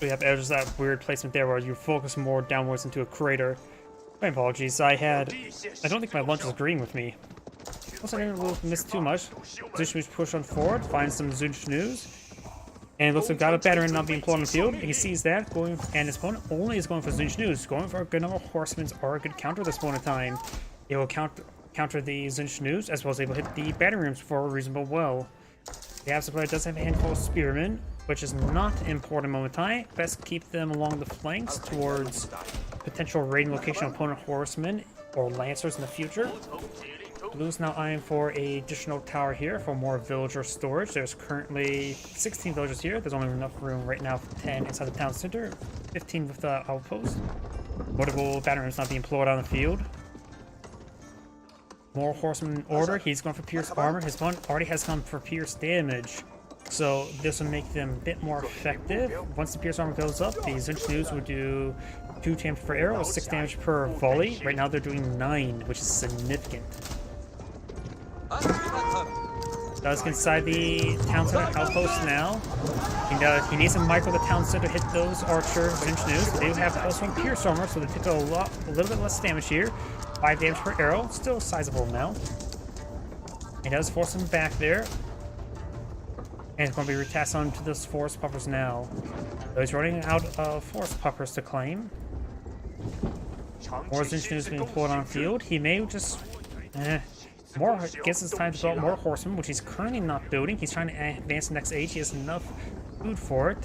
We have there's that weird placement there where you focus more downwards into a crater. My apologies, I don't think my lunch is agreeing with me. Looks like I didn't miss too much. Zinch news push on forward, find some Zinch news. And it looks like got a veteran not being pulled on the field. He sees that, going, and his opponent only is going for Zinch news. Going for a good number of horsemen are a good counter this point in time. It will counter the Zinch news, as well as able to hit the battery rooms for a reasonable well. The Absent player does have a handful of spearmen, which is not important moment in time. Best keep them along the flanks towards potential raiding location of opponent horsemen or lancers in the future. Blue's now eyeing for a additional tower here for more villager storage. There's currently 16 villagers here. There's only enough room right now for 10 inside the town center, 15 with the outpost. Notable batteries not being employed on the field. More horsemen in order. He's going for pierce armor. His opponent already has come for pierce damage. So this will make them a bit more effective. Once the pierce armor goes up, the Zinch news will do 2 damage per arrow, 6 damage per volley. Right now they're doing 9, which is significant. Does get inside the town center outpost now. He needs to micro the town center to hit those archer Zinch news. They do have also pierce armor, so they take a little bit less damage here. 5 damage per arrow, still a sizable amount. He does force him back there. And it's going to be retasked onto those forest puppers now. So he's running out of forest puppers to claim. More Zinch news being pulled on field. He may just gets his time to build more horsemen, which he's currently not building. He's trying to advance the next age. He has enough food for it.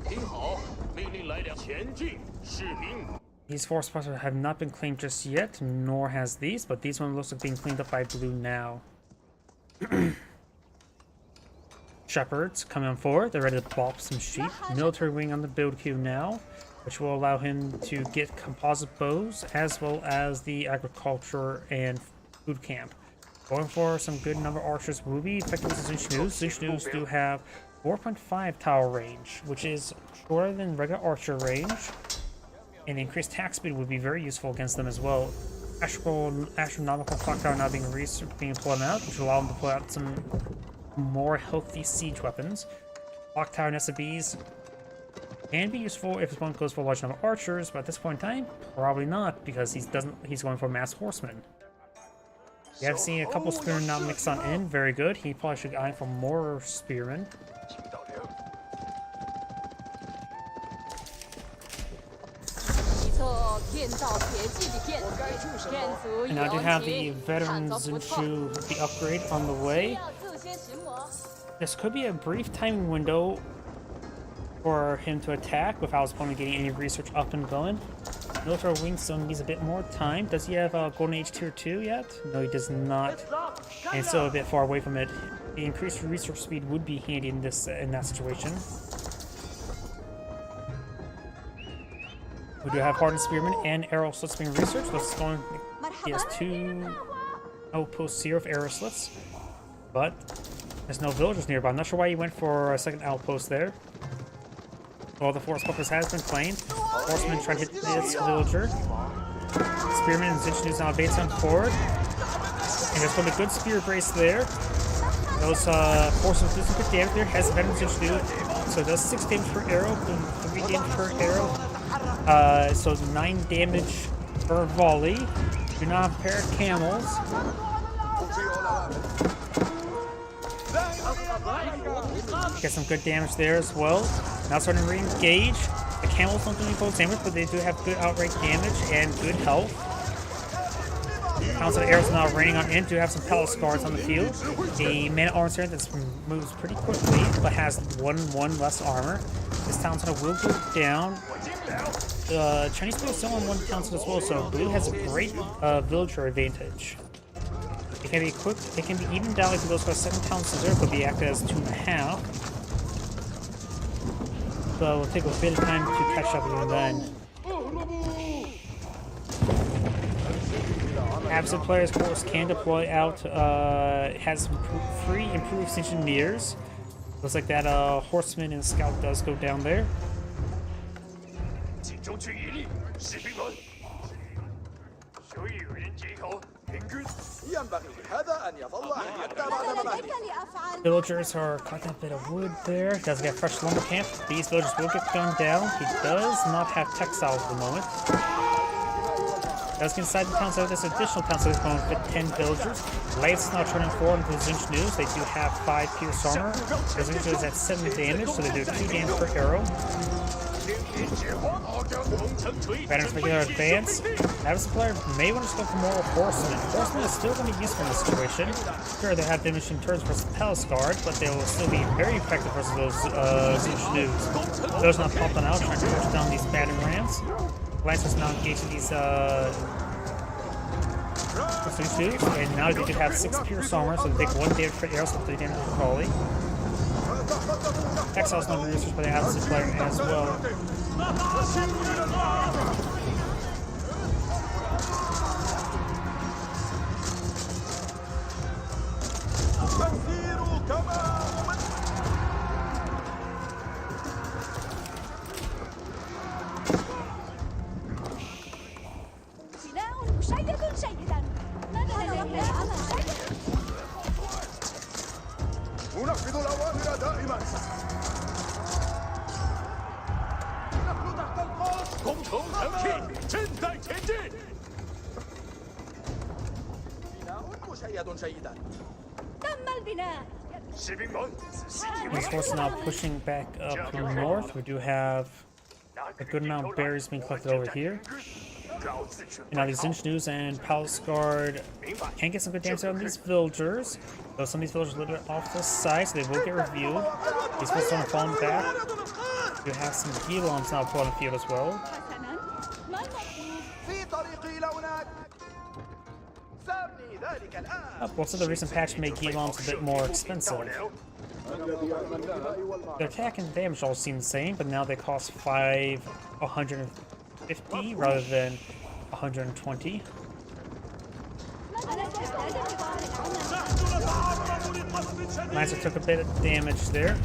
听好，命令来了，前进，士兵。 These forest puppers have not been cleaned just yet, nor has these, but these ones looks like being cleaned up by blue now. Shepherds coming on forward. They're ready to bop some sheep. Military wing on the build queue now, which will allow him to get composite bows as well as the agriculture and food camp. Going for some good number of archers will be effective with Zinch news. Zinch news do have 4.5 tower range, which is shorter than regular archer range. And the increased attack speed would be very useful against them as well. Astronomical clock tower now being employed out, which will allow them to pull out some more healthy siege weapons. Clock tower and SBs can be useful if his opponent goes for a large number of archers, but at this point in time, probably not, because he's going for mass horsemen. You have seen a couple spearmen now mixed on in. Very good. He probably should eye for more spearmen. 听到了。一座建造铁骑的建筑，建筑 And now I do have the 有 veteran 看着不错。 Zinshu, the upgrade on the way. 要自先寻我。 This could be a brief timing window for him to attack without his opponent getting any research up and going. Military Wingstone needs a bit more time. Does he have Golden Age Tier 2 yet? No, he does not. And still a bit far away from it. The increased research speed would be handy in that situation. We do have Hardened Spearman and Arrow Slits being researched. Let's go on. He has 2 outposts here of Arrow Slits. But there's no villagers nearby. I'm not sure why he went for a second outpost there. Well, the Forest Puppers has been playing. Horseman tried to hit this villager. Spearman and Zinchnu's now advanced on forward. And there's going to be a good spear brace there. Those forces do some good damage there. Has veteran Zinchnu. So it does 6 damage per arrow, 3 damage per arrow. So 9 damage per volley. Do not have a pair of camels. Get some good damage there as well. Now starting to re-engage. The camels don't do any close damage, but they do have good outright damage and good health. Counts of arrows now raining on in. Do have some palace guards on the field. The man-at-arms here that moves pretty quickly, but has 1 less armor. This town center will go down. The Chinese blue is still on 1 town center as well, so blue has a great villager advantage. It can be quick. It can be evened down if it goes for a 7 town center. It could be acted as 2.5. So it'll take a bit of time to catch up even then. Absent players, of course, can deploy out. Has some free improved engineers. Looks like that horseman and scout does go down there. 集中注意力，士兵们，所有人集合，平均。 ينبغي لهذا أن يظل أن يتبع لديك لأفعل Villagers are collecting a bit of wood there. Does get fresh lumber camp. These villagers will get gunned down. He does not have textiles at the moment. Does get inside the town center. This additional town center is going to fit 10 villagers. Lance is now turning forward into the Zinchnu's. They do have 5 pierce armor. The Zinchnu is at 7 damage, so they do 2 damage per arrow. Veterans making their advance. Absent player may want to go for more horsemen. Horsemen is still going to be useful in this situation. Sure, they have diminishing turns versus Palace Guard, but they will still be very effective versus those Zinchnu's. Those not popping out, trying to push down these battering rams. Lance is now engaging these Zinchnu's, and now they do have 6 pierce armor, so they take 1 damage per arrow, so 3 damage per volley. Exile's not researched by the absent player as well. سلاح مشيد جيدا ماذا لديك لأفعل شيئا ننفذ الأوامر دائما 攻城成器，正在前进。 بناء مشيد جيدا تم البناء 士兵们，仔细听 These forces now pushing back up to the north. We do have a good amount of berries being collected over here. And now these Zinchnu's and Palace Guard can get some good damage on these villagers. Though some of these villagers are a little bit off the side, so they will get reviewed. These forces are falling back. We have some Gilons now put on the field as well. حسنا ما المطلوب في طريقي إلى هناك سأبني ذلك الآن Also, the recent patch made Gilons a bit more expensive. Their attack and damage all seem the same, but now they cost 150 rather than 120. أنا سأزداد ببعض العمل Lancer took a bit of damage there.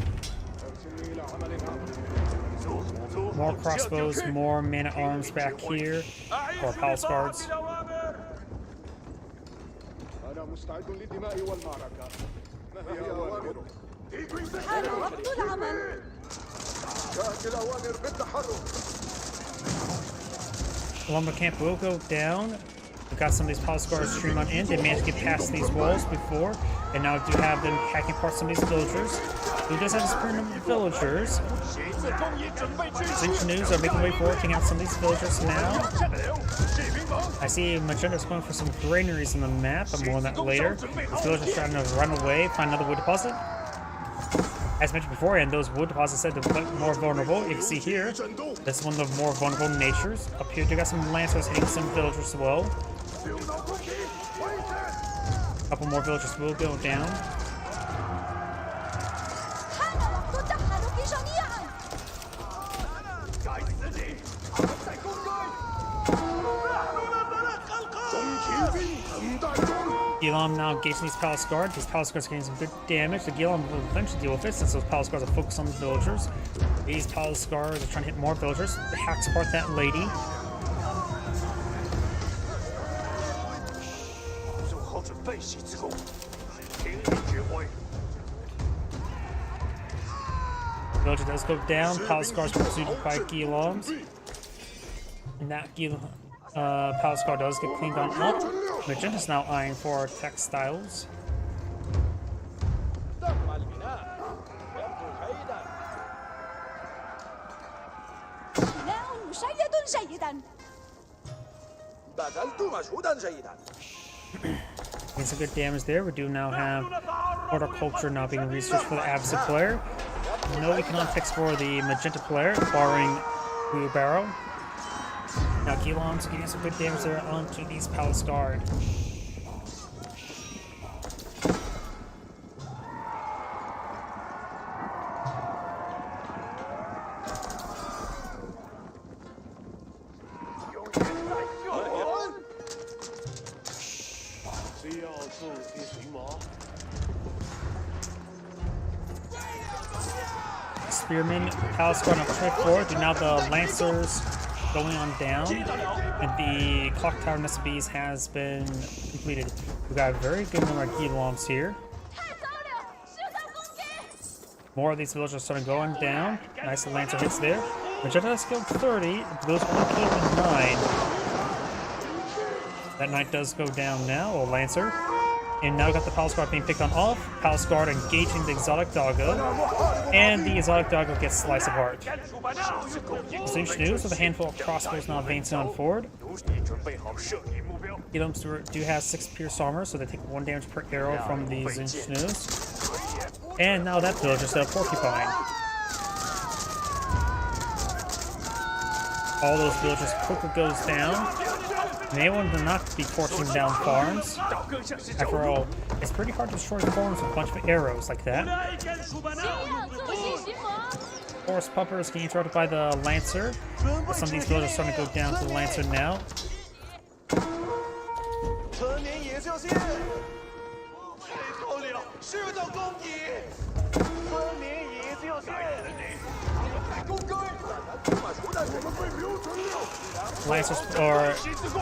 More crossbows, more man-at-arms back here, or palace guards. أنا مستعد للدماء والمعركة. ما هي أوامرك؟ حان وقت العمل جاءت الأوامر بالتحرك Lumber camp will go down. We got some of these palace guards stream on in. They managed to get past these walls before, and now do have them hacking apart some of these villagers. Blue does have a superior number of villagers. Zinch News are making way forward, taking out some of these villagers now. I see Magenda's going for some granaries on the map, but more on that later. These villagers trying to run away, find another wood deposit. As mentioned beforehand, those wood deposits said they're more vulnerable. You can see here, this is one of the more vulnerable natures. Up here, they got some lancers hitting some villagers as well. A couple more villagers will go down. Gilam now engaging these palace guards. These palace guards are getting some good damage. The Gilam will eventually deal with it since those palace guards are focused on the villagers. These palace guards are trying to hit more villagers. The hacks apart that lady. Villager does go down. Palace guards are pursued by Gilams. And that palace guard does get cleaned on up. Magenta's now eyeing for textiles. بناء مشيد جيدا. بذلت مجهودا جيدا. Getting some good damage there. We do now have horticulture now being researched for the Absa player. No economics for the Magenta player, barring Blue Barrow. Now Gilon's getting some good damage there onto these Palace Guard. Spearmen, Palace Guard on track forward, and now the Lancers going on down, and the Clock Tower Nest of Bees has been completed. We've got a very good number of Gilons here. More of these villagers are starting going down. Nice Lancer hits there. Magenta has killed 30, Blue's only killed 9. That knight does go down now, or Lancer. And now got the Palace Guard being picked on off. Palace Guard engaging the Exotic Doggo. And the Exotic Doggo gets sliced apart. Zinch News with a handful of crossbows now advancing on forward. Gilums do have 6 pierce armor, so they take 1 damage per arrow from the Zinch News. And now that villager's a porcupine. All those villagers quickly goes down. They want to not be torching down farms. After all, it's pretty hard to destroy farms with a bunch of arrows like that. Forest Pupper is getting interrupted by the Lancer. Some of these villagers are starting to go down to the Lancer now. Lancers or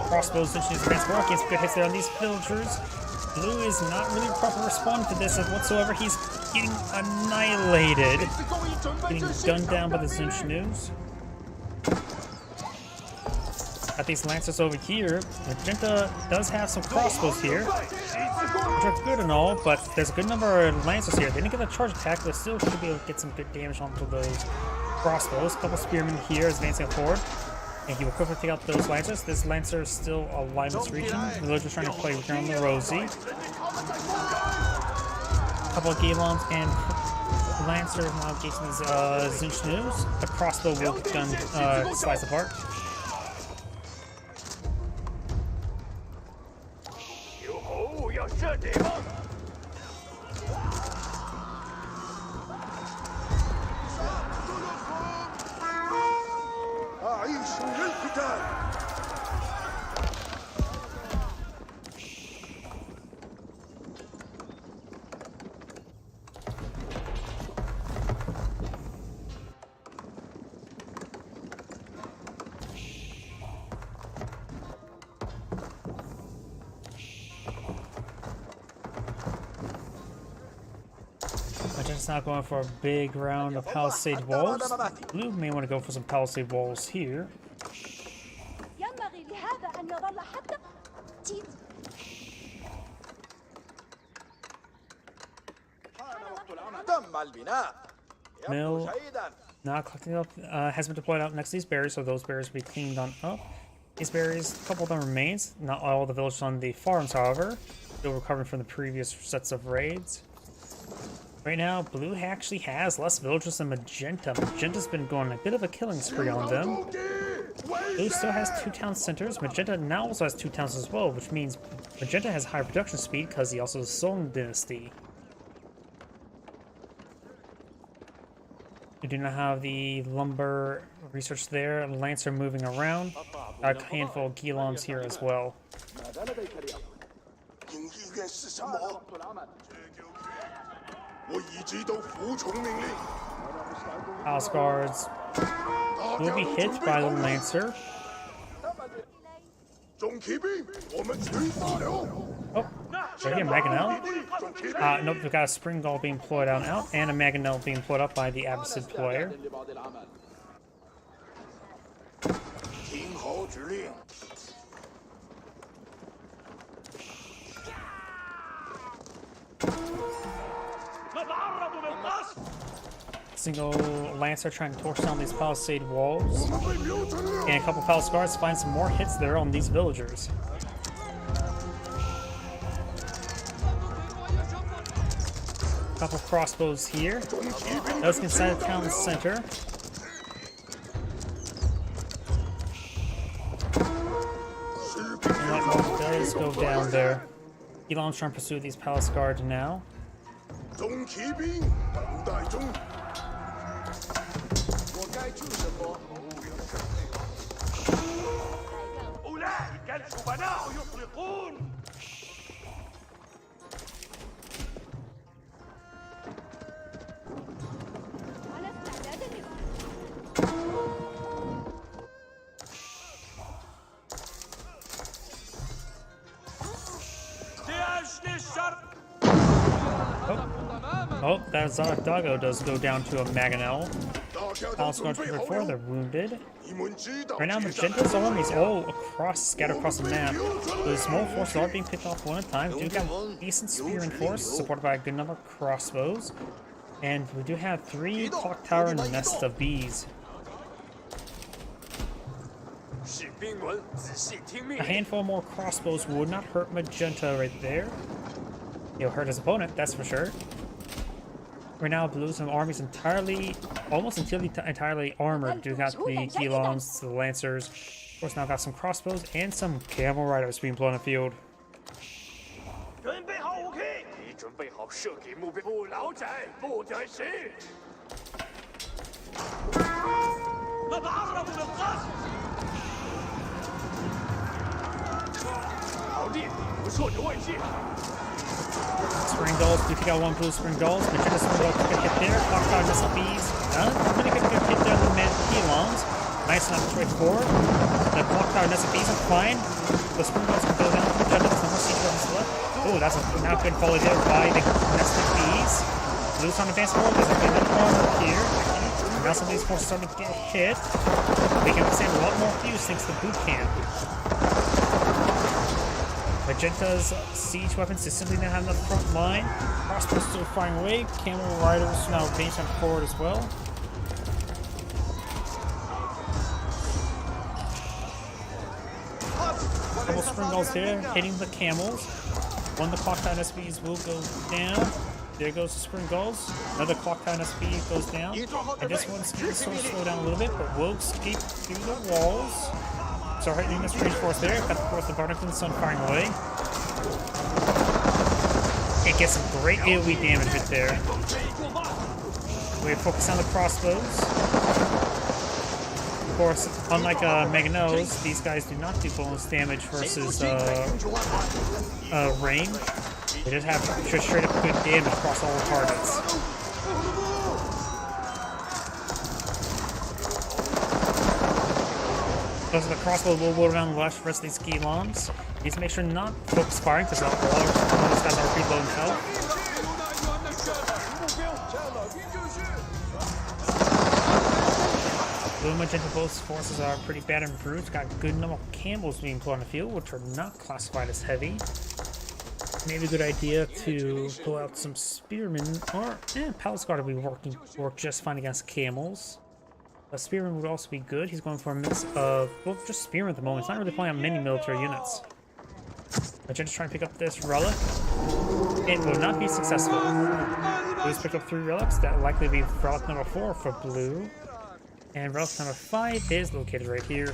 crossbows and advanced war against good hits there on these villagers. Blue is not really proper responding to this whatsoever. He's getting annihilated. Getting gunned down by the Zinch News. Got these Lancers over here. Magenta does have some crossbows here, which are good and all, but there's a good number of Lancers here. They didn't get a charge attack, but still should be able to get some good damage onto those crossbows. A couple spearmen here is advancing forward. And he will quickly take out those Lancers. This Lancer is still alive in this region. The villagers trying to play around the Rosie. A couple of Gilons and Lancers now engaging these Zinch News. The crossbow will gun slice apart. أعيش للقتال. Magenta's not going for a big round of palisade walls. Blue may want to go for some palisade walls here. ينبغي لهذا أن يظل حتى 机。 تم البناء. Mill. يبدو جيدا. Now collecting up has been deployed out next to these berries, so those berries will be cleaned on up. These berries, a couple of them remains. Not all the villagers on the farms, however. Still recovering from the previous sets of raids. Right now, blue actually has less villagers than magenta. Magenta's been going a bit of a killing spree on them. Blue still has 2 town centers. Magenta now also has 2 towns as well, which means Magenta has higher production speed because he also has Song Dynasty. We do not have the lumber research there. Lancer moving around. A handful of Gilons here as well. 您意愿是什么？我已知道服从命令。 House guards will be hit by the Lancer. 重骑兵，我们出发了。 Oh, right here, Mangonel. 重骑兵， Nope, we've got a Spring Gull being deployed out, and a Mangonel being deployed up by the Abbasid player. 听候指令。 Single Lancer trying to torch down these palisade walls. 我们被瞄准了。 And a couple Palace Guards find some more hits there on these villagers. Couple crossbows here. 重骑兵， Those inside the town center. And that one does go down there. Elon's trying to pursue these Palace Guards now. 重骑兵，等待中。我该做什么？ أولئك الجبناء يطلقون. على استعداد للقتال. لأجل الشرق. Oh, that Zardago does go down to a Mangonel. 大家都 Palace 准 Guards 备 for 好 4, 了 they're。wounded. 你们知道 Right now, 接下来 Magenta's armies all scattered across the map. The small forces are being picked off one at a time. We do got decent spearman force, supported by a good number of crossbows. And we do have 3 clock tower and a nest of bees. 士兵们，仔细听命 A 令。 handful more crossbows would not hurt Magenta right there. It'll hurt his opponent, that's for sure. Right now, Blue's army's almost entirely armored. We got the Gilons, the Lancers. Of course, now got some crossbows and some Camel Riders being put on the field. 准备好武器。你准备好射给目标。不老宅，不得时。نتعرض للقصف. 好地，不错的位置。 Spring Gulls, we pick out 1 blue Spring Gulls. Magenta Spring Gull took a hit there. Clock Tower missile bees. Really good hit there on the Gilons. Nice enough to forward. The Clock Tower missile bees are fine. The Spring Gulls can go down to Magenta. There's no more siege weapons left. Oh, that's a not good volley there by the nested bees. Blue's on advance forward. There's a bit of armor here. Now some of these forces are starting to get hit. They can withstand a lot more fuse thanks to boot camp. Magenta's siege weapons just simply don't have enough front line. Crossbows still firing away. Camel Riders now advancing forward as well. Couple Spring Gulls here, hitting the camels. One of the Clock Tower SPs will go down. There goes the Spring Gulls. Another Clock Tower SP goes down. And this one's going to sort of slow down a little bit, but will escape through the walls. So hitting this range force there. Got of course the Barnacle Sun firing away. It gets some great AoE damage right there. We focus on the crossbows. Of course, unlike Mega Nose, these guys do not do bonus damage versus range. They just have just straight up good damage across all the targets. Those are the crossbow will go around the rest of these Gilons. Need to make sure not focus firing because all those guys are pretty low in health. Blue and Magenta both forces are pretty bad and bruised. Got good normal camels being put on the field, which are not classified as heavy. Maybe a good idea to pull out some spearmen, or Palace Guard will be work just fine against camels. A spearman would also be good. He's going for a mix of, well, just spearmen at the moment. He's not really playing on many military units. Magenta's trying to pick up this relic. It will not be successful. Blue's picked up 3 relics. That will likely be relic number 4 for Blue. And relic number 5 is located right here.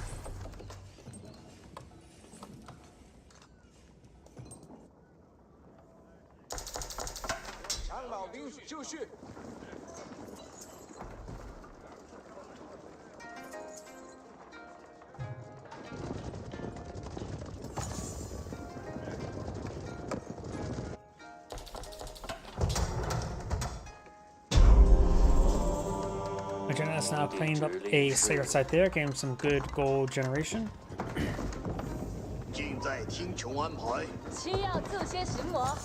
Magenta has now claimed up a sacred site there, gave him some good gold generation. 尽在听穷安排。需要这些什么？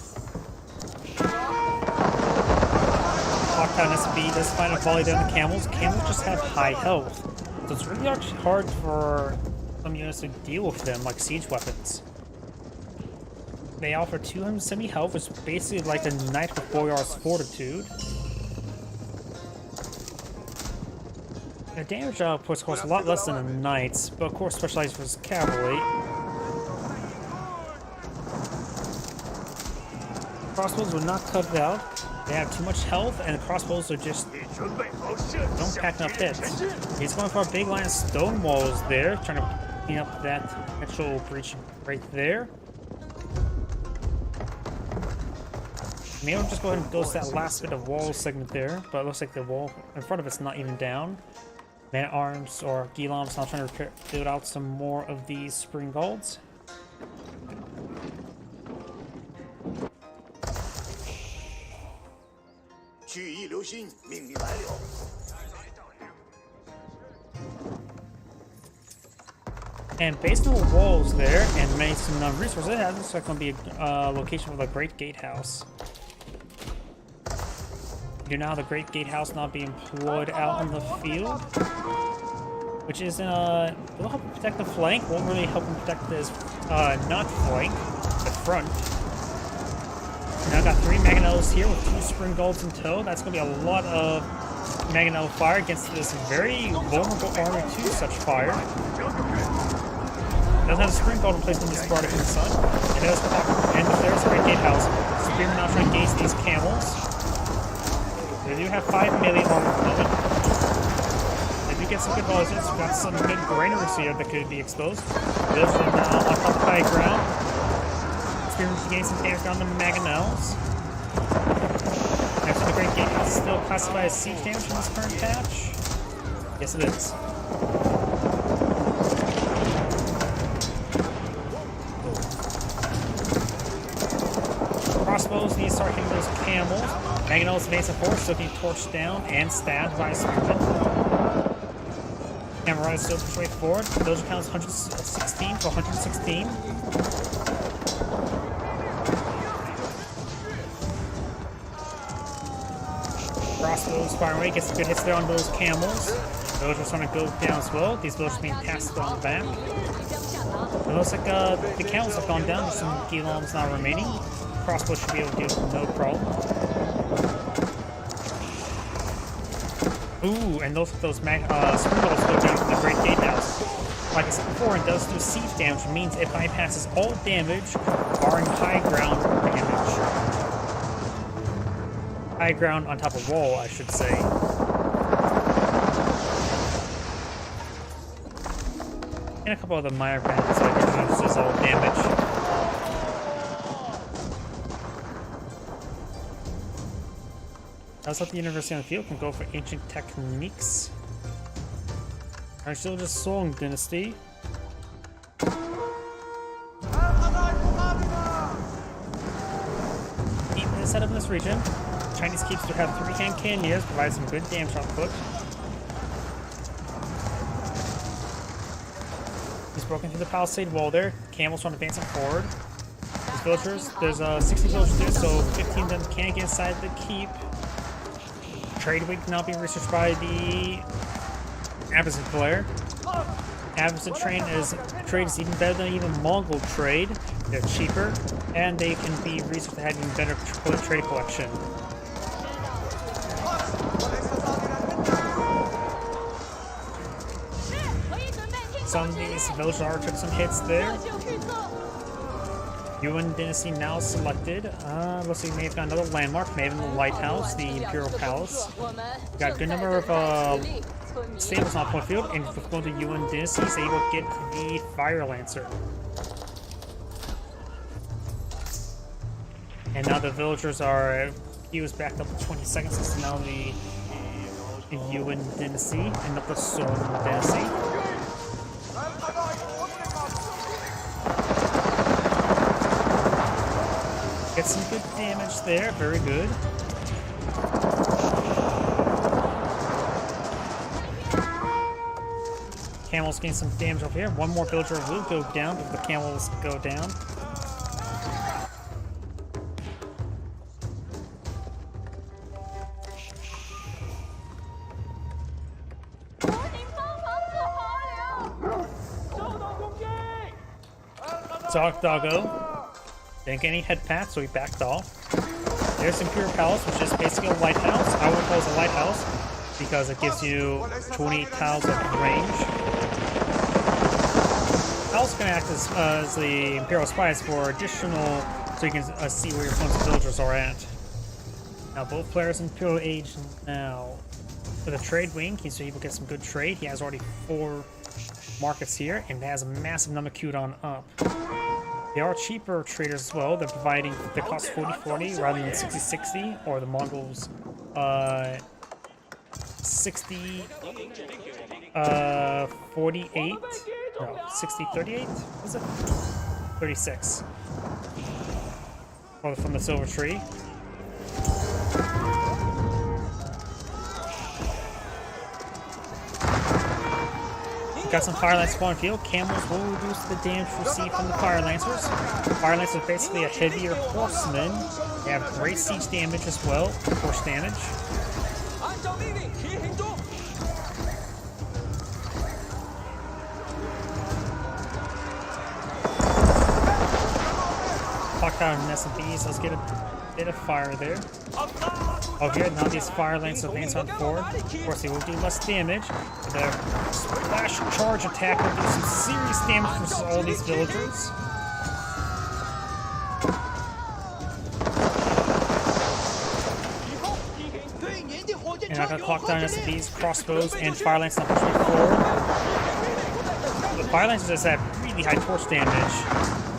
Lockdown SB does find a volley down the camels. Camels just have high health, so it's really actually hard for some units to deal with them, like siege weapons. They offer 270 health, which is basically like a knight with Boyar's fortitude. Their damage output costs a lot less than a knight's, but of course specialized for cavalry. Crossbows will not cut it out. They have too much health, and the crossbows are just don't pack enough hits. He's going for a big line of stone walls there, trying to clean up that actual breach right there. Maybe I'll just go ahead and ghost that last bit of wall segment there, but it looks like the wall in front of it's not even down. Man-at-Arms or Gilom's now trying to build out some more of these spring golds. And based on the walls there and many some resources, it looks like going to be a location for the Great Gatehouse. You now the Great Gatehouse not being employed out on the field, which is it'll help protect the flank. Won't really help him protect this not flank, the front. Now got 3 Mangonels here with 2 Spring Golds in tow. That's going to be a lot of Mangonel fire against this very vulnerable army to such fire. Doesn't have a Spring Gold in place in the Spartacus Sun. It does pop. And there's the Great Gatehouse. Spearman now trying to engage these camels. They do have 5 melee armor building. They do get some good bosses. We've got some good granaries here that could be exposed. There's them now on top of high ground. Spearman to gain some damage on the Mangonels. Next to the Great Gatehouse is still classified as siege damage in this current patch. Yes, it is. Crossbows need to start hitting those camels. Mangonel's advancing forward, still being torched down and stabbed by a spearman. Camel Rider still push way forward. Doja counts 116 to 116. Crossbows firing away, gets some good hits there on those camels. Doja's trying to go down as well. These villagers being passed on back. It looks like the camels have gone down, just some Giloms now remaining. Crossbow should be able to do it no problem. Ooh, and those spring balls go down from the Great Gatehouse. Like I said before, it does do siege damage, which means it bypasses all damage, barring high ground damage. High ground on top of wall, I should say. And a couple other minor bands like it reduces all damage. How's that the University on the field can go for ancient techniques? Are still just Song Dynasty. Keep this set up in this region. Chinese keeps to have 3-hand cannoneers, provide some good damage output. He's broken through the palisade wall there. Camels trying to advance forward. These villagers, there's 60 villagers there, so 15 of them can't get inside the keep. Trade Week now being researched by the Absent player. Absent trade is even better than even Mongol trade. They're cheaper, and they can be researched to have even better trade collection. Some of these villagers already took some hits there. Yuan Dynasty now selected. Looks like we may have got another landmark, maybe the lighthouse, the Imperial Palace. Got a good number of stables on point field, and if we go to Yuan Dynasty, he's able to get the Fire Lancer. And now the villagers are, he was back up to 20 seconds, so now the Yuan Dynasty and up the Song Dynasty. Get some good damage there, very good. Camels getting some damage over here. One more villager will go down if the camels go down. Doggo didn't get any head pats, so he backed off. There's Imperial Palace, which is basically a lighthouse. I would call it a lighthouse because it gives you 28 tiles of range. Also going to act as the Imperial Spies for additional, so you can see where your opponent's villagers are at. Now both players in Imperial Age now. For the trade wing, he's able to get some good trade. He has already 4 markets here, and has a massive number queued on up. They are cheaper traders as well. They're providing, they cost 40-40 rather than 60-60, or the Mongols 48, no, 60-38, is it? 36. Or from the Silver Tree. Got some Fire Lancers spawn field. Camels will reduce the damage received from the Fire Lancers. Fire Lancers are basically a heavier horseman. They have great siege damage as well, force damage. Clock down an S&Bs. Let's get a bit of fire there. Over here, now these Fire Lancers advance on forward. Of course, they will do less damage, but their splash charge attack will do some serious damage to all these villagers. And I got clock down S&Bs, crossbows, and Fire Lancers on pushing forward. The Fire Lancers just have really high torch damage,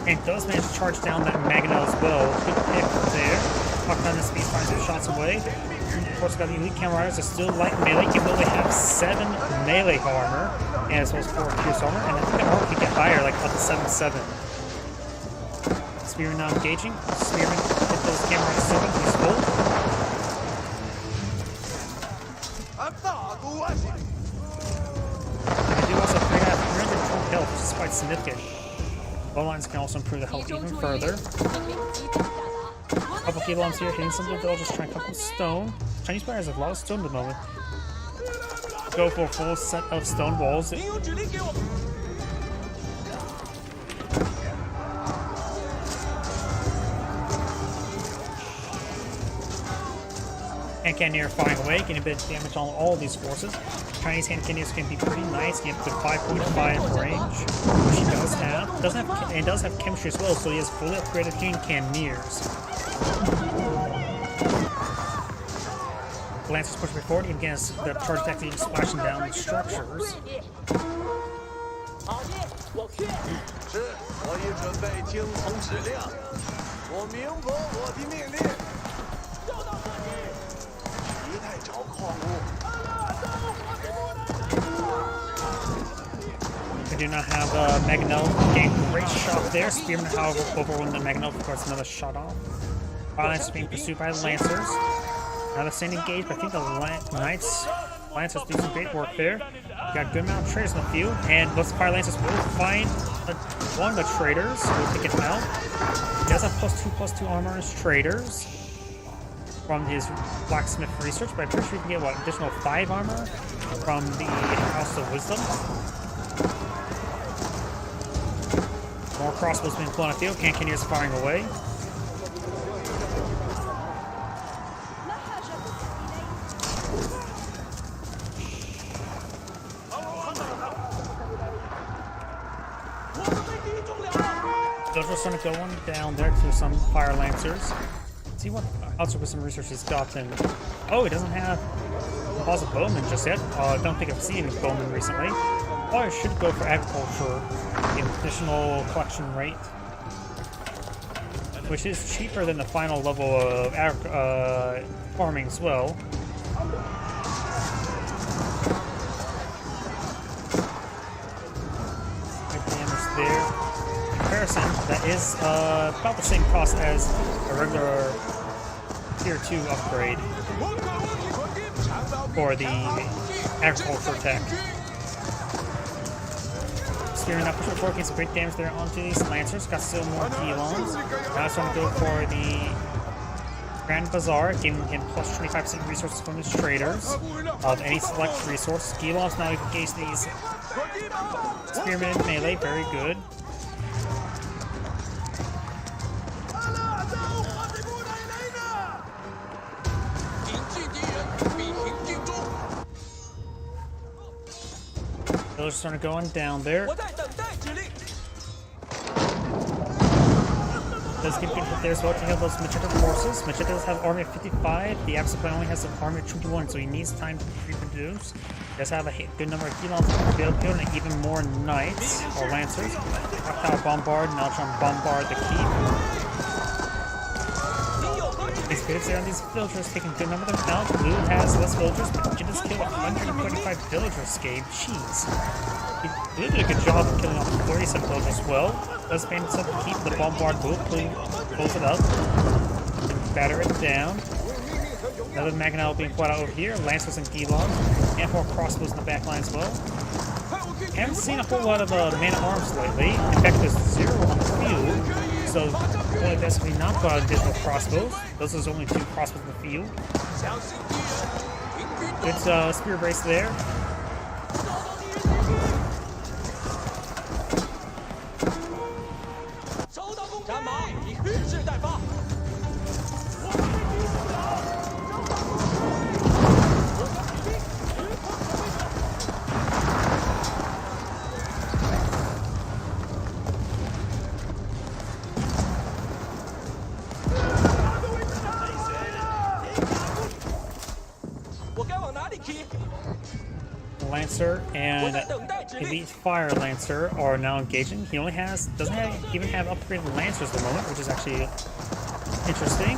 and does manage to charge down that Magna as well. Good pick there. Clock down S&Bs, finds some shots away. Of course, got the Elite Camel Riders are still light melee, even though they have 7 melee armor, and as well as 4 pierce armor, and I think the armor can get higher, like up to 7-7. Spearman now engaging. Spearman hit those Camel Riders 7, he's full. They do also 312 health, which is quite significant. Bowlines can also improve the health even further. A couple key bombs here, hitting some of the villagers, trying to cut some stone. Chinese players have a lot of stone at the moment. Go for a full set of stone walls. Hand cannoneer firing away, getting a bit of damage on all these forces. Chinese hand cannoneers can be pretty nice, getting up to 5.5 range, which he does have. And does have chemistry as well, so he has fully upgraded hand cannoneers. Lancers push forward against the charge attack even splashing down the structures. They do not have Magnell. Getting great shot there. Spearman, however, overrunning the Magnell. Of course, another shot off. Fire Lancers being pursued by Lancers. Now they're staying engaged, but I think the Knights Lancers do some great work there. Got a good amount of traders in the field, and most Fire Lancers will find one of the traders. We'll take it out. He does have +2/+2 armor as traders from his blacksmith research, but I'm pretty sure you can get, what, additional 5 armor from the House of Wisdom. More crossbows being put on the field. Cannoneers firing away. لا حاجة إلي. Those are starting to go on down there to some Fire Lancers. Let's see what House of Wisdom research has gotten. Oh, he doesn't have Composite Bowman just yet. I don't think I've seen any Bowman recently. Oh, I should go for Agriculture, the additional collection rate, which is cheaper than the final level of farming as well. Good damage there. In comparison, that is about the same cost as a regular Tier 2 upgrade for the Agriculture tech. Spearing up push working some great damage there onto these Lancers. Got still more Gelons. Now it's going to go for the Grand Bazaar, giving him plus 25% resources from his traders of any select resource. Gelons now engage these Spearmen in melee, very good. Villagers starting going down there. Does get good hit there as well to have those Macheta forces. Macheta does have army of 55. The Absent only has an army of 21, so he needs time to reproduce. He does have a good number of Gelons on the field, and even more Knights or Lancers. Rocktower Bombard, now trying to bombard the keep. These pivots there on these villagers, taking a good number of them out. Blue has less villagers, but Macheta's killed 125 villagers, Gabe. Jeez. Blue did a good job of killing off 37 villagers as well. Does manage to keep the bombard will close it up. Batter it down. Another Mangonel being put out over here. Lancers and Gelons. And more crossbows in the back line as well. Haven't seen a whole lot of man-at-arms lately. In fact, there's 0 on the field. So, really basically not got additional crossbows. Those are only 2 crossbows in the field. Good spear brace there. Lancer and Elite Fire Lancer are now engaging. He only doesn't even have upgraded Lancers at the moment, which is actually interesting.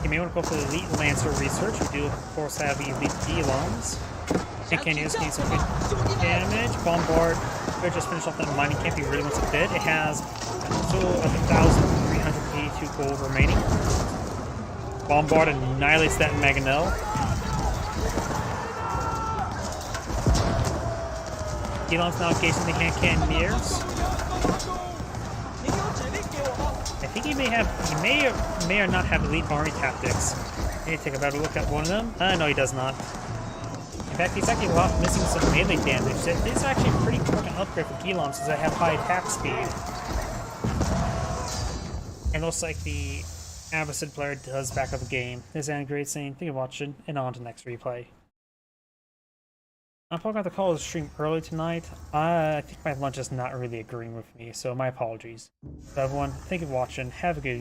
You may want to go for the Elite Lancer research. We do, of course, have the Elite Gelons. And Canyoneers getting some good damage. Bombard. We're just finished off that mining camp. He really wants a bit. It has a total of 1,382 gold remaining. Bombard annihilates that Mangonel. Gelon's now engaging the Cannoneers. I think he may or not have elite army tactics. Maybe take a better look at one of them. No, he does not. In fact, he's actually missing some melee damage. This is actually a pretty important upgrade for Gelon since I have high attack speed. And looks like the Abbasid player does back up the game. This is Andy Great saying thank you for watching, and on to the next replay. I'm probably going to call the stream early tonight. I think my lunch is not really agreeing with me, so my apologies. So everyone, thank you for watching. Have a good